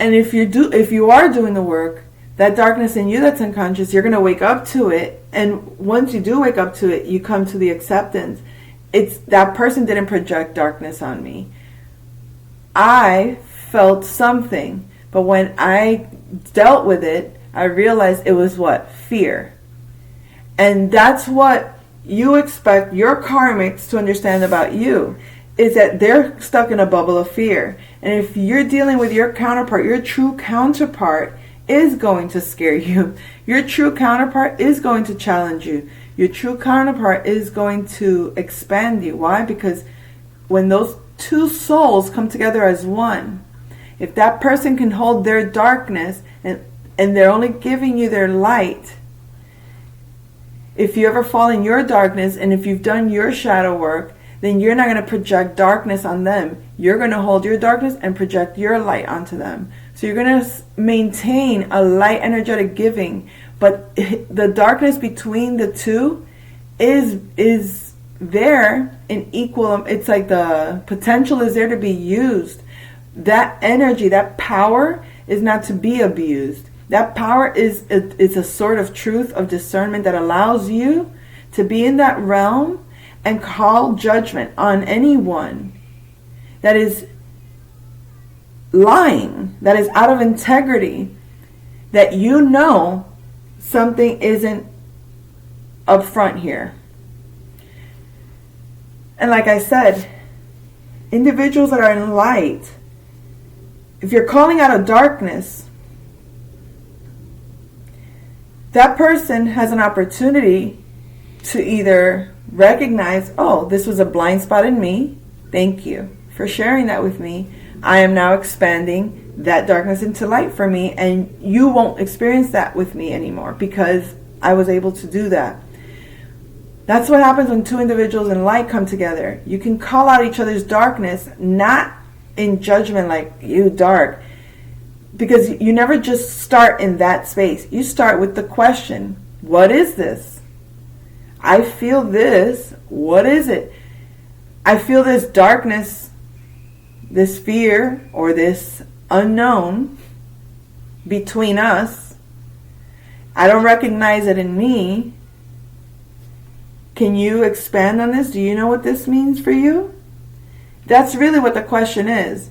And if you are doing the work, that darkness in you that's unconscious, you're going to wake up to it. And once you do wake up to it, you come to the acceptance. It's that person didn't project darkness on me. I felt something. But when I dealt with it, I realized it was what? Fear. And that's what you expect your karmics to understand about you, is that they're stuck in a bubble of fear. And if you're dealing with your counterpart, your true counterpart is going to scare you. Your true counterpart is going to challenge you. Your true counterpart is going to expand you. Why? Because when those two souls come together as one, if that person can hold their darkness and they're only giving you their light, if you ever fall in your darkness and if you've done your shadow work, then you're not going to project darkness on them. You're going to hold your darkness and project your light onto them. So you're going to maintain a light energetic giving, but the darkness between the two is there in equal. It's like the potential is there to be used. That energy, that power is not to be abused. That power is a sort of truth of discernment that allows you to be in that realm and call judgment on anyone that is lying, that is out of integrity, that you know something isn't up front here. And like I said, individuals that are in light, if you're calling out of darkness, that person has an opportunity to either recognize, oh, this was a blind spot in me. Thank you for sharing that with me. I am now expanding that darkness into light for me, and you won't experience that with me anymore because I was able to do that. That's what happens when two individuals in light come together. You can call out each other's darkness, not in judgment like, you dark. Because you never just start in that space. You start with the question, what is this? I feel this. What is it? I feel this darkness, this fear, or this unknown between us. I don't recognize it in me. Can you expand on this? Do you know what this means for you? That's really what the question is.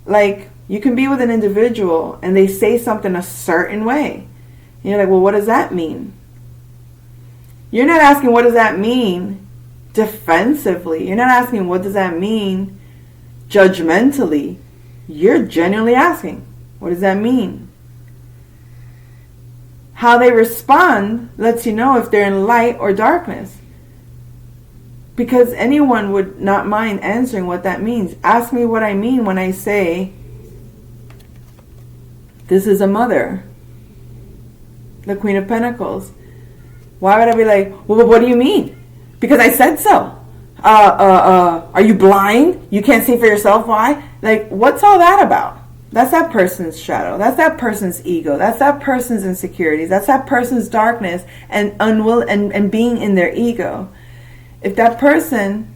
Like, you can be with an individual and they say something a certain way. And you're like, well, what does that mean? You're not asking what does that mean defensively. You're not asking what does that mean judgmentally. You're genuinely asking, what does that mean? How they respond lets you know if they're in light or darkness. Because anyone would not mind answering what that means. Ask me what I mean when I say, this is a mother. The Queen of Pentacles. Why would I be like, well, what do you mean? Because I said so. Are you blind? You can't see for yourself? Why? Like, what's all that about? That's that person's shadow. That's that person's ego. That's that person's insecurities. That's that person's darkness and and being in their ego. If that person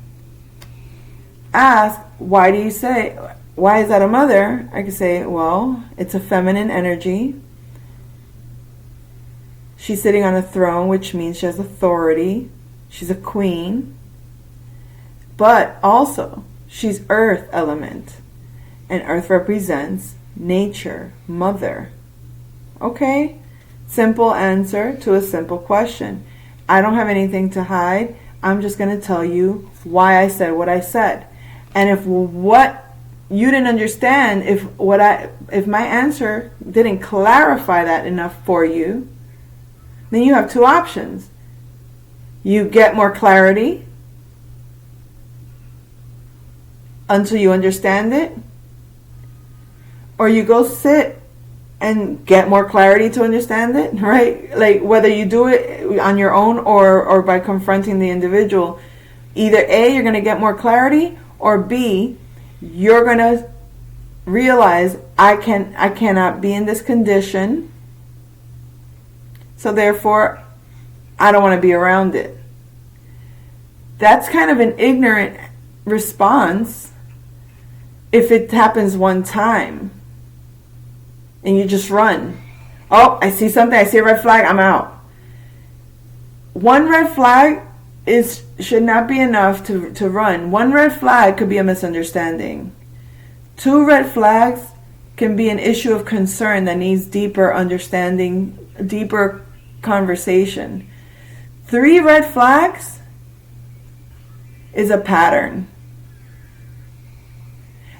asks, why is that a mother? I could say, well, it's a feminine energy. She's sitting on a throne, which means she has authority. She's a queen. But also, she's earth element. And earth represents nature, mother. Okay? Simple answer to a simple question. I don't have anything to hide. I'm just going to tell you why I said what I said. And if what you didn't understand, if my answer didn't clarify that enough for you, then you have two options. You get more clarity until you understand it, or you go sit and get more clarity to understand it, right? Like, whether you do it on your own or by confronting the individual, either A, you're going to get more clarity, or B, you're going to realize I cannot be in this condition, so therefore I don't want to be around it. That's kind of an ignorant response if it happens one time and you just run. Oh, I see something, I see a red flag, I'm out. One red flag should not be enough to run. One red flag could be a misunderstanding. Two red flags can be an issue of concern that needs deeper understanding, deeper conversation. 3 red flags is a pattern.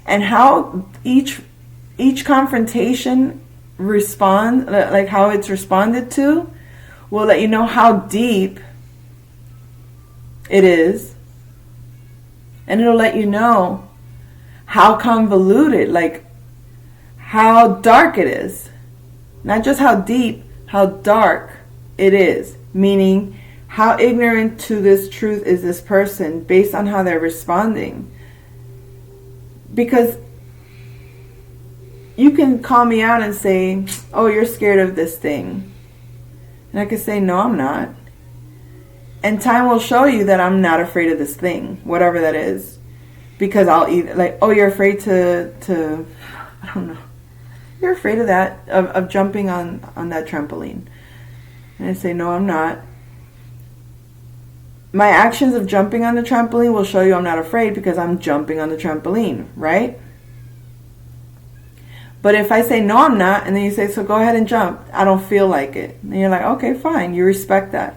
And how each confrontation like how it's responded to, will let you know how deep it is. And it'll let you know how convoluted, like how dark it is. Not just how deep, how dark it is. Meaning, how ignorant to this truth is this person based on how they're responding. Because you can call me out and say, oh, you're scared of this thing. And I could say, no, I'm not. And time will show you that I'm not afraid of this thing, whatever that is. Because I'll either, like, oh, you're afraid to I don't know. You're afraid of that, of jumping on that trampoline. And I say, no, I'm not. My actions of jumping on the trampoline will show you I'm not afraid because I'm jumping on the trampoline, right? But if I say, no, I'm not, and then you say, so go ahead and jump, I don't feel like it. And you're like, okay, fine, you respect that.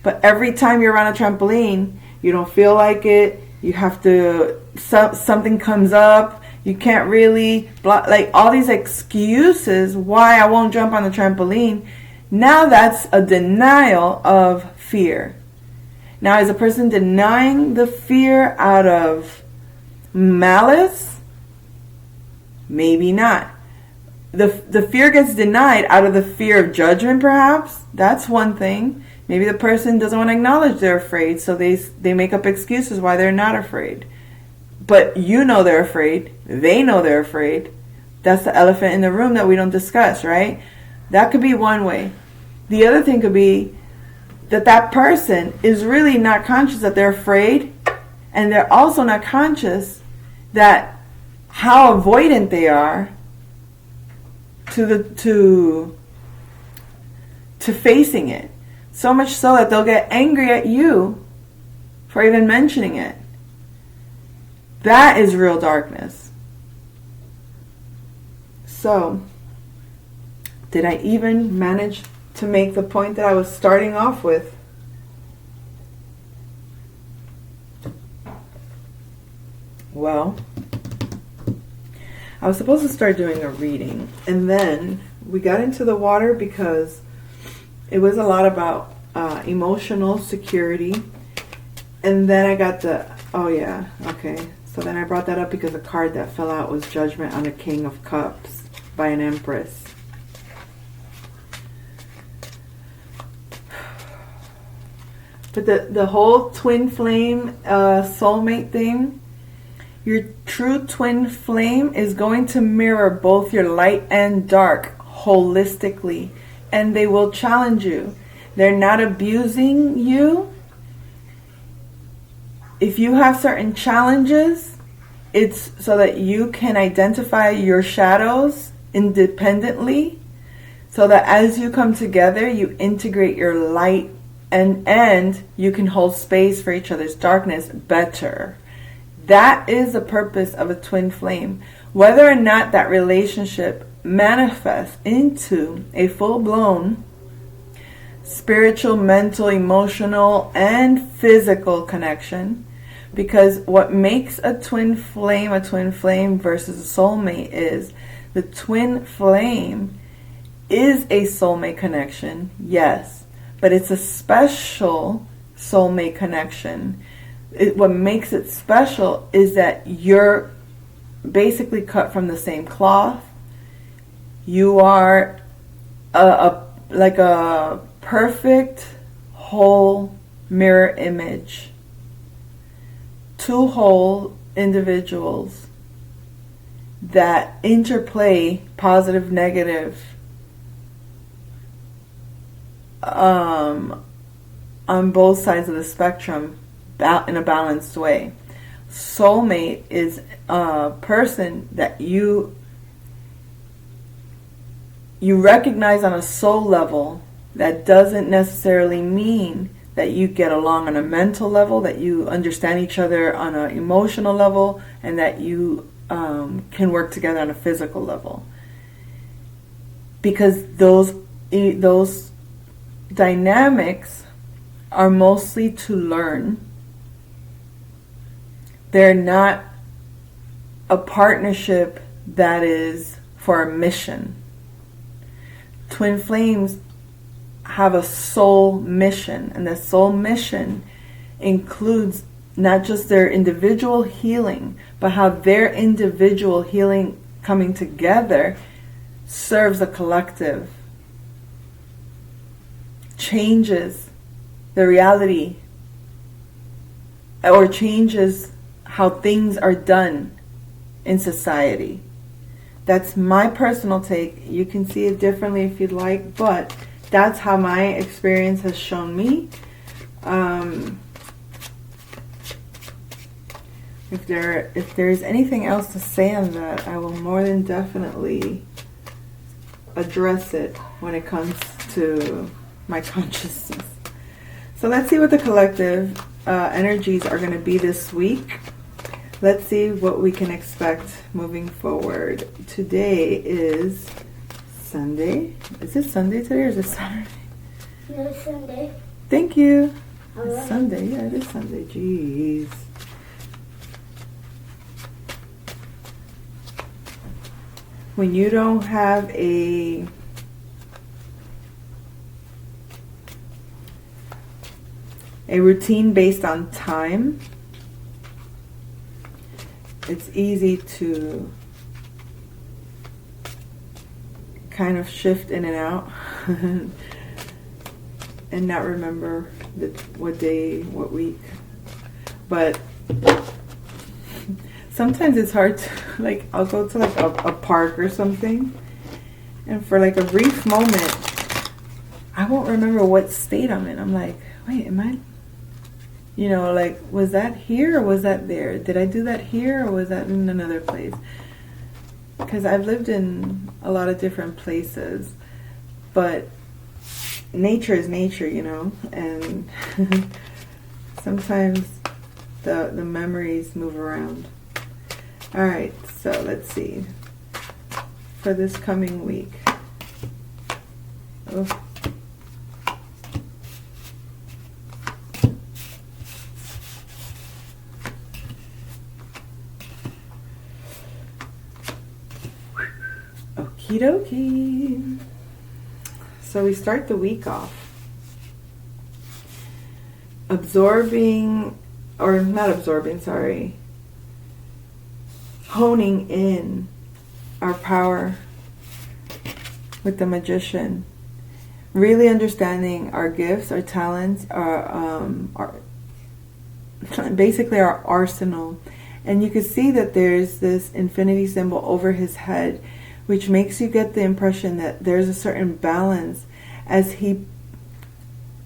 But every time you're on a trampoline, you don't feel like it, you have to, something comes up, you can't really, like all these excuses why I won't jump on the trampoline. Now that's a denial of fear. Now, is a person denying the fear out of malice? Maybe not. The fear gets denied out of the fear of judgment, perhaps. That's one thing. Maybe the person doesn't want to acknowledge they're afraid, so they make up excuses why they're not afraid. But you know they're afraid. They know they're afraid. That's the elephant in the room that we don't discuss, right? That could be one way. The other thing could be that person is really not conscious that they're afraid, and they're also not conscious that how avoidant they are to facing it. So much so that they'll get angry at you for even mentioning it. That is real darkness. So, did I even manage to make the point that I was starting off with? Well, I was supposed to start doing a reading, and then we got into the water because it was a lot about emotional security. And then I got so then I brought that up because the card that fell out was Judgment on the King of Cups by an Empress. But the whole twin flame soulmate thing, your true twin flame is going to mirror both your light and dark holistically, and they will challenge you. They're not abusing you. If you have certain challenges, it's so that you can identify your shadows independently, so that as you come together, you integrate your light and you can hold space for each other's darkness better. That is the purpose of a twin flame. Whether or not that relationship manifests into a full-blown spiritual, mental, emotional, and physical connection, because what makes a twin flame versus a soulmate is the twin flame is a soulmate connection, yes, but it's a special soulmate connection. What makes it special is that you're basically cut from the same cloth. You are like a perfect whole mirror image. Two whole individuals that interplay positive, negative on both sides of the spectrum in a balanced way. Soulmate is a person that you recognize on a soul level. That doesn't necessarily mean that you get along on a mental level, that you understand each other on an emotional level, and that you can work together on a physical level. Because those dynamics are mostly to learn. They're not a partnership that is for a mission. Twin flames have a soul mission, and the soul mission includes not just their individual healing, but how their individual healing coming together serves a collective, changes the reality, or changes how things are done in society. That's my personal take. You can see it differently if you'd like, but that's how my experience has shown me. If there's anything else to say on that, I will more than definitely address it when it comes to my consciousness. So let's see what the collective energies are going to be this week. let's see what we can expect moving forward. Today is Sunday. Is it Sunday today or is it Saturday? No, it's Sunday. Thank you. All It's right. Sunday. Yeah, it is Sunday. Jeez. When you don't have a routine based on time, it's easy to kind of shift in and out and not remember what day, what week. But sometimes it's hard to, like, I'll go to like a park or something, and for like a brief moment, I won't remember what state I'm in. I'm like, wait, am I, like, was that here or was that there? Did I do that here or was that in another place? Because I've lived in a lot of different places, but nature is nature, and sometimes the memories move around. All right, so let's see. For this coming week. Oh. Okie dokie. So we start the week off honing in our power with the Magician, really understanding our gifts, our talents, our basically our arsenal. And you can see that there's this infinity symbol over his head, which makes you get the impression that there's a certain balance as he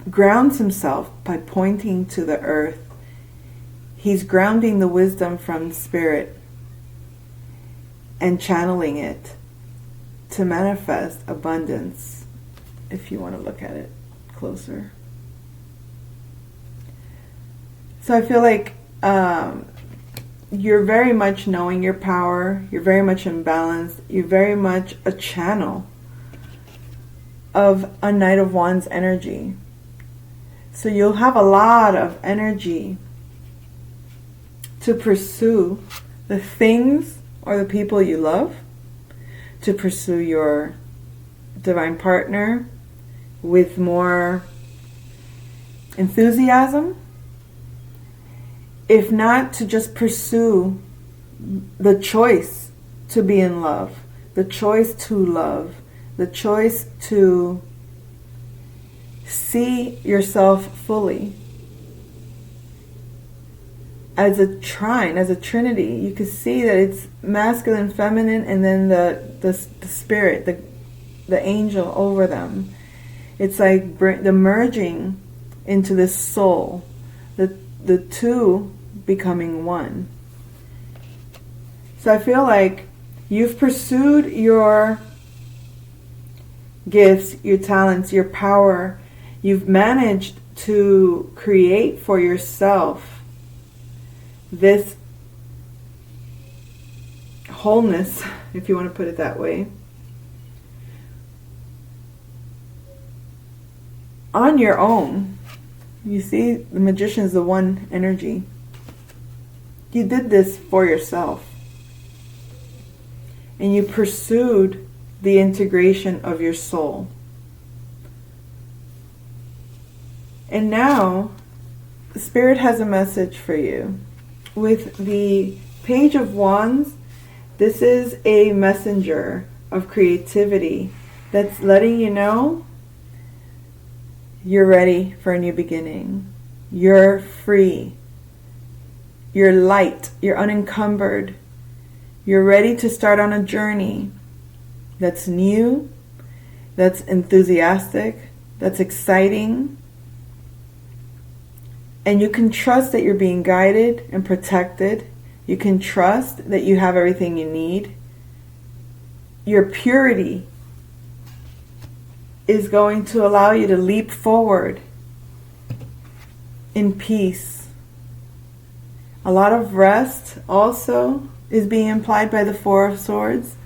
grounds himself by pointing to the earth. He's grounding the wisdom from spirit and channeling it to manifest abundance, if you want to look at it closer. So I feel like you're very much knowing your power, you're very much in balance, you're very much a channel of a Knight of Wands energy. So you'll have a lot of energy to pursue the things or the people you love, to pursue your divine partner with more enthusiasm, if not to just pursue the choice to be in love, the choice to love, the choice to see yourself fully. As a trine, as a trinity, you can see that it's masculine, feminine, and then the spirit, the angel over them. It's like the merging into this soul, the two becoming one. So I feel like you've pursued your gifts, your talents, your power. You've managed to create for yourself this wholeness, if you want to put it that way, on your own. You see, the Magician is the one energy. You did this for yourself. And you pursued the integration of your soul. And now, the Spirit has a message for you. With the Page of Wands, this is a messenger of creativity that's letting you know you're ready for a new beginning. You're free. You're light. You're unencumbered. You're ready to start on a journey that's new, that's enthusiastic, that's exciting. And you can trust that you're being guided and protected. You can trust that you have everything you need. Your purity is going to allow you to leap forward in peace, A lot of rest also is being implied by the Four of Swords.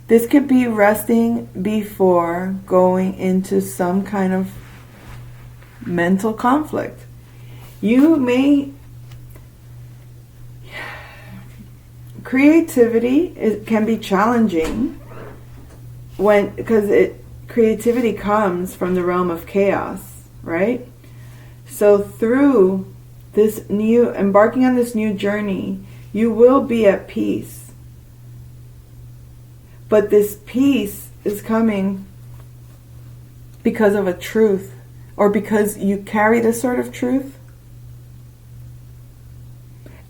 This could be resting before going into some kind of mental conflict. You may... Creativity can be challenging because creativity comes from the realm of chaos, right? So through embarking on this new journey, you will be at peace. But this peace is coming because of a truth, or because you carry this sort of truth.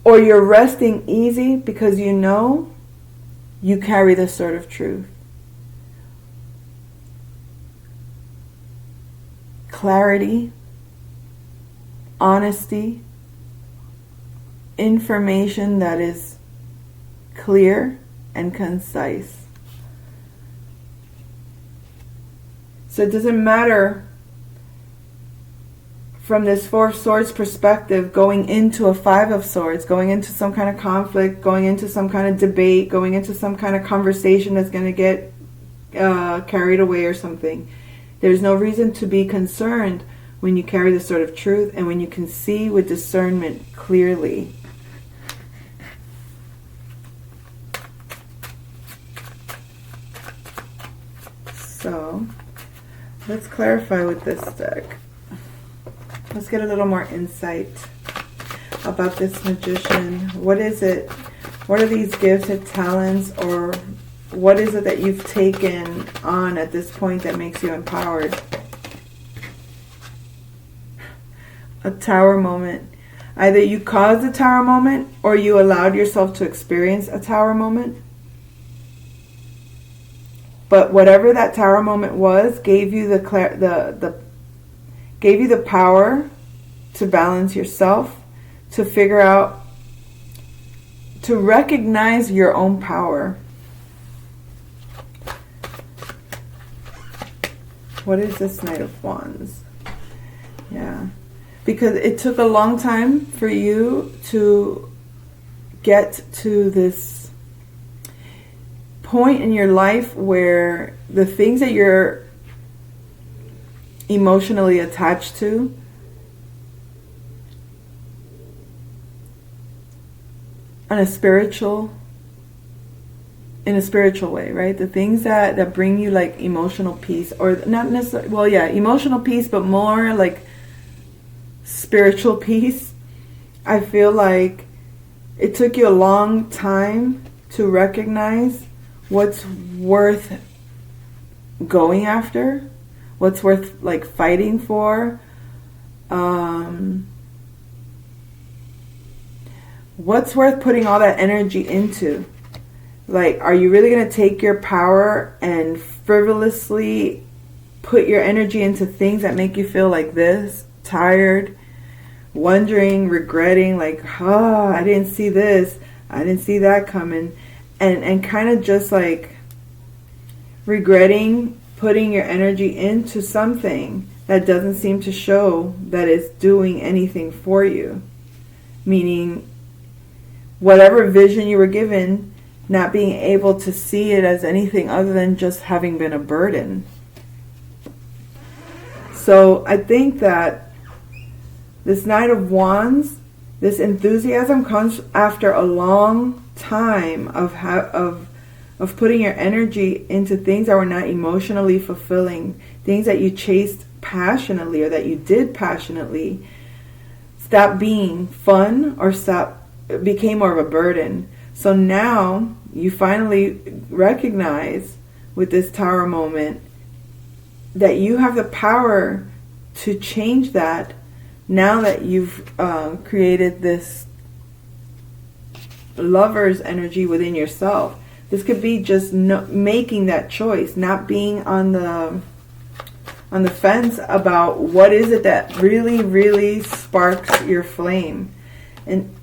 Or you're resting easy because you know you carry this sort of truth. Clarity, honesty, information that is clear and concise. So it doesn't matter from this Four of Swords perspective, going into a Five of Swords, going into some kind of conflict, going into some kind of debate, going into some kind of conversation that's going to get carried away or something. There's no reason to be concerned when you carry this sort of truth and when you can see with discernment clearly. So, let's clarify with this deck. Let's get a little more insight about this Magician. What is it? What are these gifts and talents, or what is it that you've taken on at this point that makes you empowered? A Tower moment. Either you caused a Tower moment or you allowed yourself to experience a Tower moment. But whatever that Tower moment was gave you gave you the power to balance yourself, to figure out, to recognize your own power. What is this Knight of Wands? Yeah. Because it took a long time for you to get to this point in your life where the things that you're emotionally attached to in a spiritual way, right? The things that bring you like emotional peace, or not necessarily, well, yeah, emotional peace, but more like spiritual peace. I feel like it took you a long time to recognize what's worth going after, what's worth like fighting for, what's worth putting all that energy into. Like, are you really going to take your power and frivolously put your energy into things that make you feel like this, tired, wondering, regretting, like, oh, I didn't see this, I didn't see that coming, and kind of just like regretting putting your energy into something that doesn't seem to show that it's doing anything for you? Meaning, whatever vision you were given, not being able to see it as anything other than just having been a burden. So I think that this Knight of Wands, this enthusiasm comes after a long time of putting your energy into things that were not emotionally fulfilling, things that you chased passionately or that you did passionately, stopped being fun or became more of a burden. So now you finally recognize with this Tower moment that you have the power to change that now that you've created this lover's energy within yourself. This could be just making that choice, not being on the fence about what is it that really, really sparks your flame. And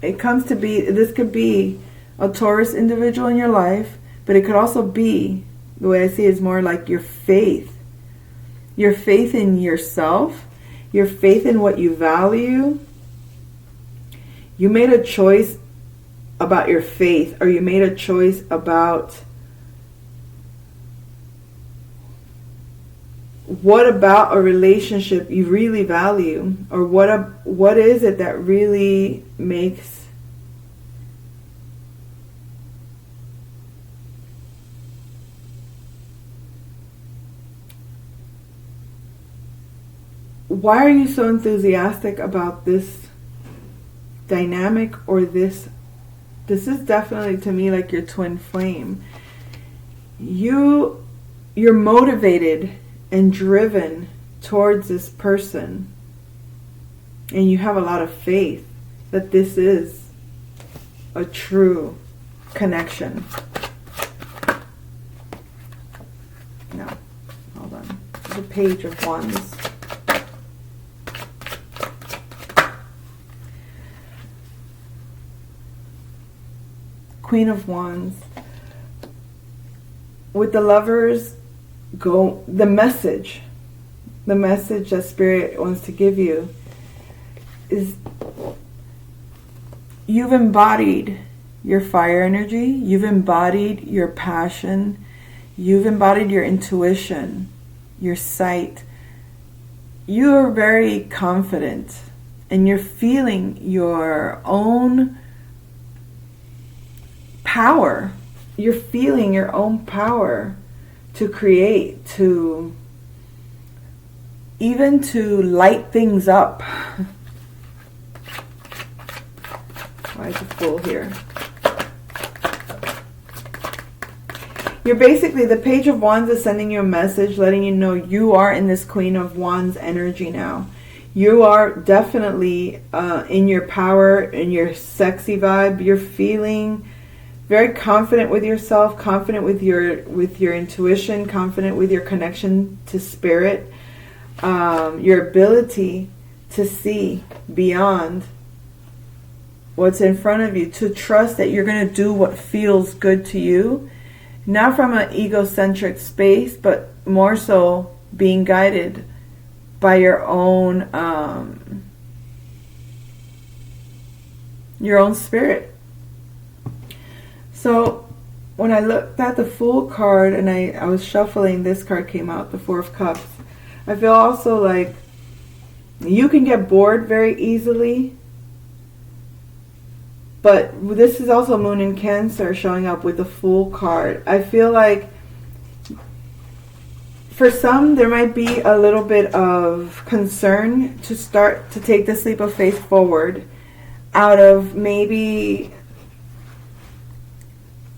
it comes to be, this could be a Taurus individual in your life, but it could also be, the way I see it, is more like your faith. Your faith in yourself, your faith in what you value, you made a choice about your faith, or you made a choice about what about a relationship you really value, or what is it that really makes why are you so enthusiastic about this dynamic, or this is definitely to me like your twin flame. You're motivated and driven towards this person, and you have a lot of faith that this is a true connection. No, hold on. The Page of Wands. Queen of Wands. With the Lovers, the message that Spirit wants to give you is you've embodied your fire energy, you've embodied your passion, you've embodied your intuition, your sight. You are very confident, and you're feeling your own power. You're feeling your own power to create, to even to light things up. Why is the Fool here? You're basically, the Page of Wands is sending you a message, letting you know you are in this Queen of Wands energy now. You are definitely in your power, in your sexy vibe. You're feeling very confident with yourself, confident with your intuition, confident with your connection to Spirit, your ability to see beyond what's in front of you, to trust that you're going to do what feels good to you, not from an egocentric space, but more so being guided by your own spirit. So when I looked at the Fool card and I was shuffling, this card came out, the Four of Cups. I feel also like you can get bored very easily, but this is also Moon in Cancer showing up with the Fool card. I feel like for some there might be a little bit of concern to start to take this leap of faith forward out of maybe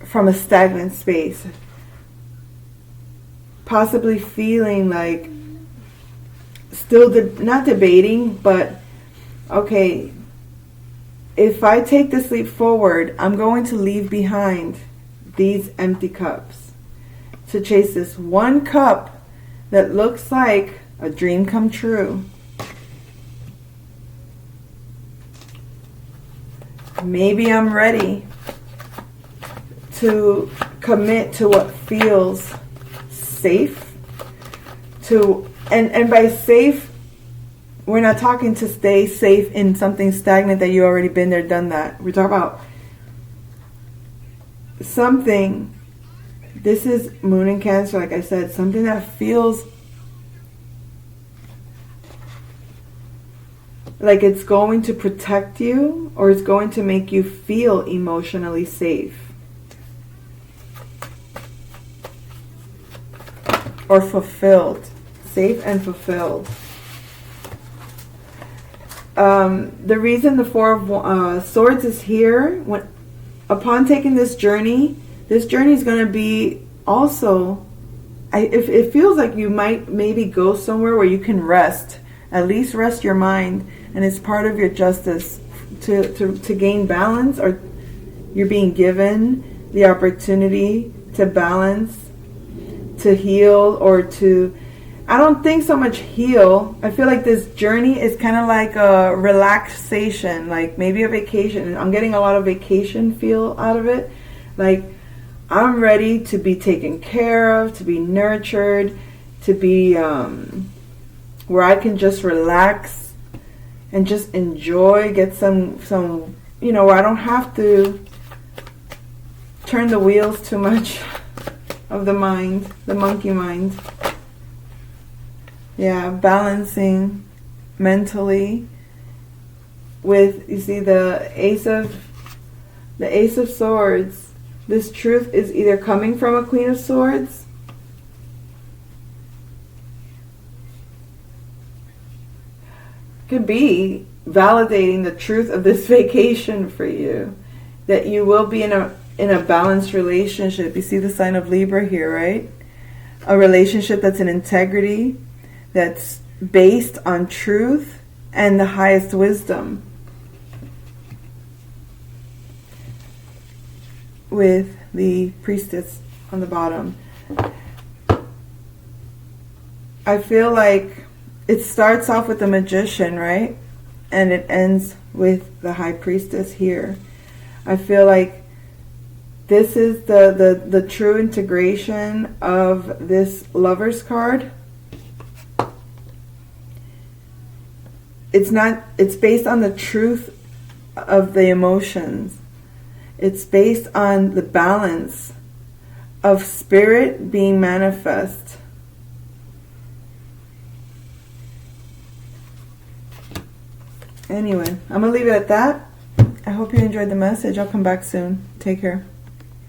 from a stagnant space, possibly feeling like still not debating, but okay, if I take this leap forward, I'm going to leave behind these empty cups to chase this one cup that looks like a dream come true. Maybe I'm ready to commit to what feels safe, and by safe, we're not talking to stay safe in something stagnant that you already been there, done that. We're talking about something, this is Moon in Cancer, like I said, something that feels like it's going to protect you, or it's going to make you feel emotionally safe. Or fulfilled. Safe and fulfilled. The reason the Four of Swords is here, upon taking this journey is going to be also, it feels like you might maybe go somewhere where you can rest, at least rest your mind, and it's part of your justice to gain balance, or you're being given the opportunity to balance, to heal, or to, I don't think so much heal. I feel like this journey is kind of like a relaxation, like maybe a vacation. I'm getting a lot of vacation feel out of it. Like I'm ready to be taken care of, to be nurtured, to be where I can just relax and just enjoy, get some where I don't have to turn the wheels too much of the mind, the monkey mind. Yeah, balancing mentally with, you see, the Ace of Swords. This truth is either coming from a Queen of Swords, could be validating the truth of this vacation for you, that you will be in a balanced relationship. You see the sign of Libra here, right? A relationship that's in integrity, that's based on truth and the highest wisdom. With the Priestess on the bottom. I feel like it starts off with the Magician, right? And it ends with the High Priestess here. I feel like this is the true integration of this Lover's card. It's based on the truth of the emotions. It's based on the balance of spirit being manifest. Anyway, I'm going to leave it at that. I hope you enjoyed the message. I'll come back soon. Take care.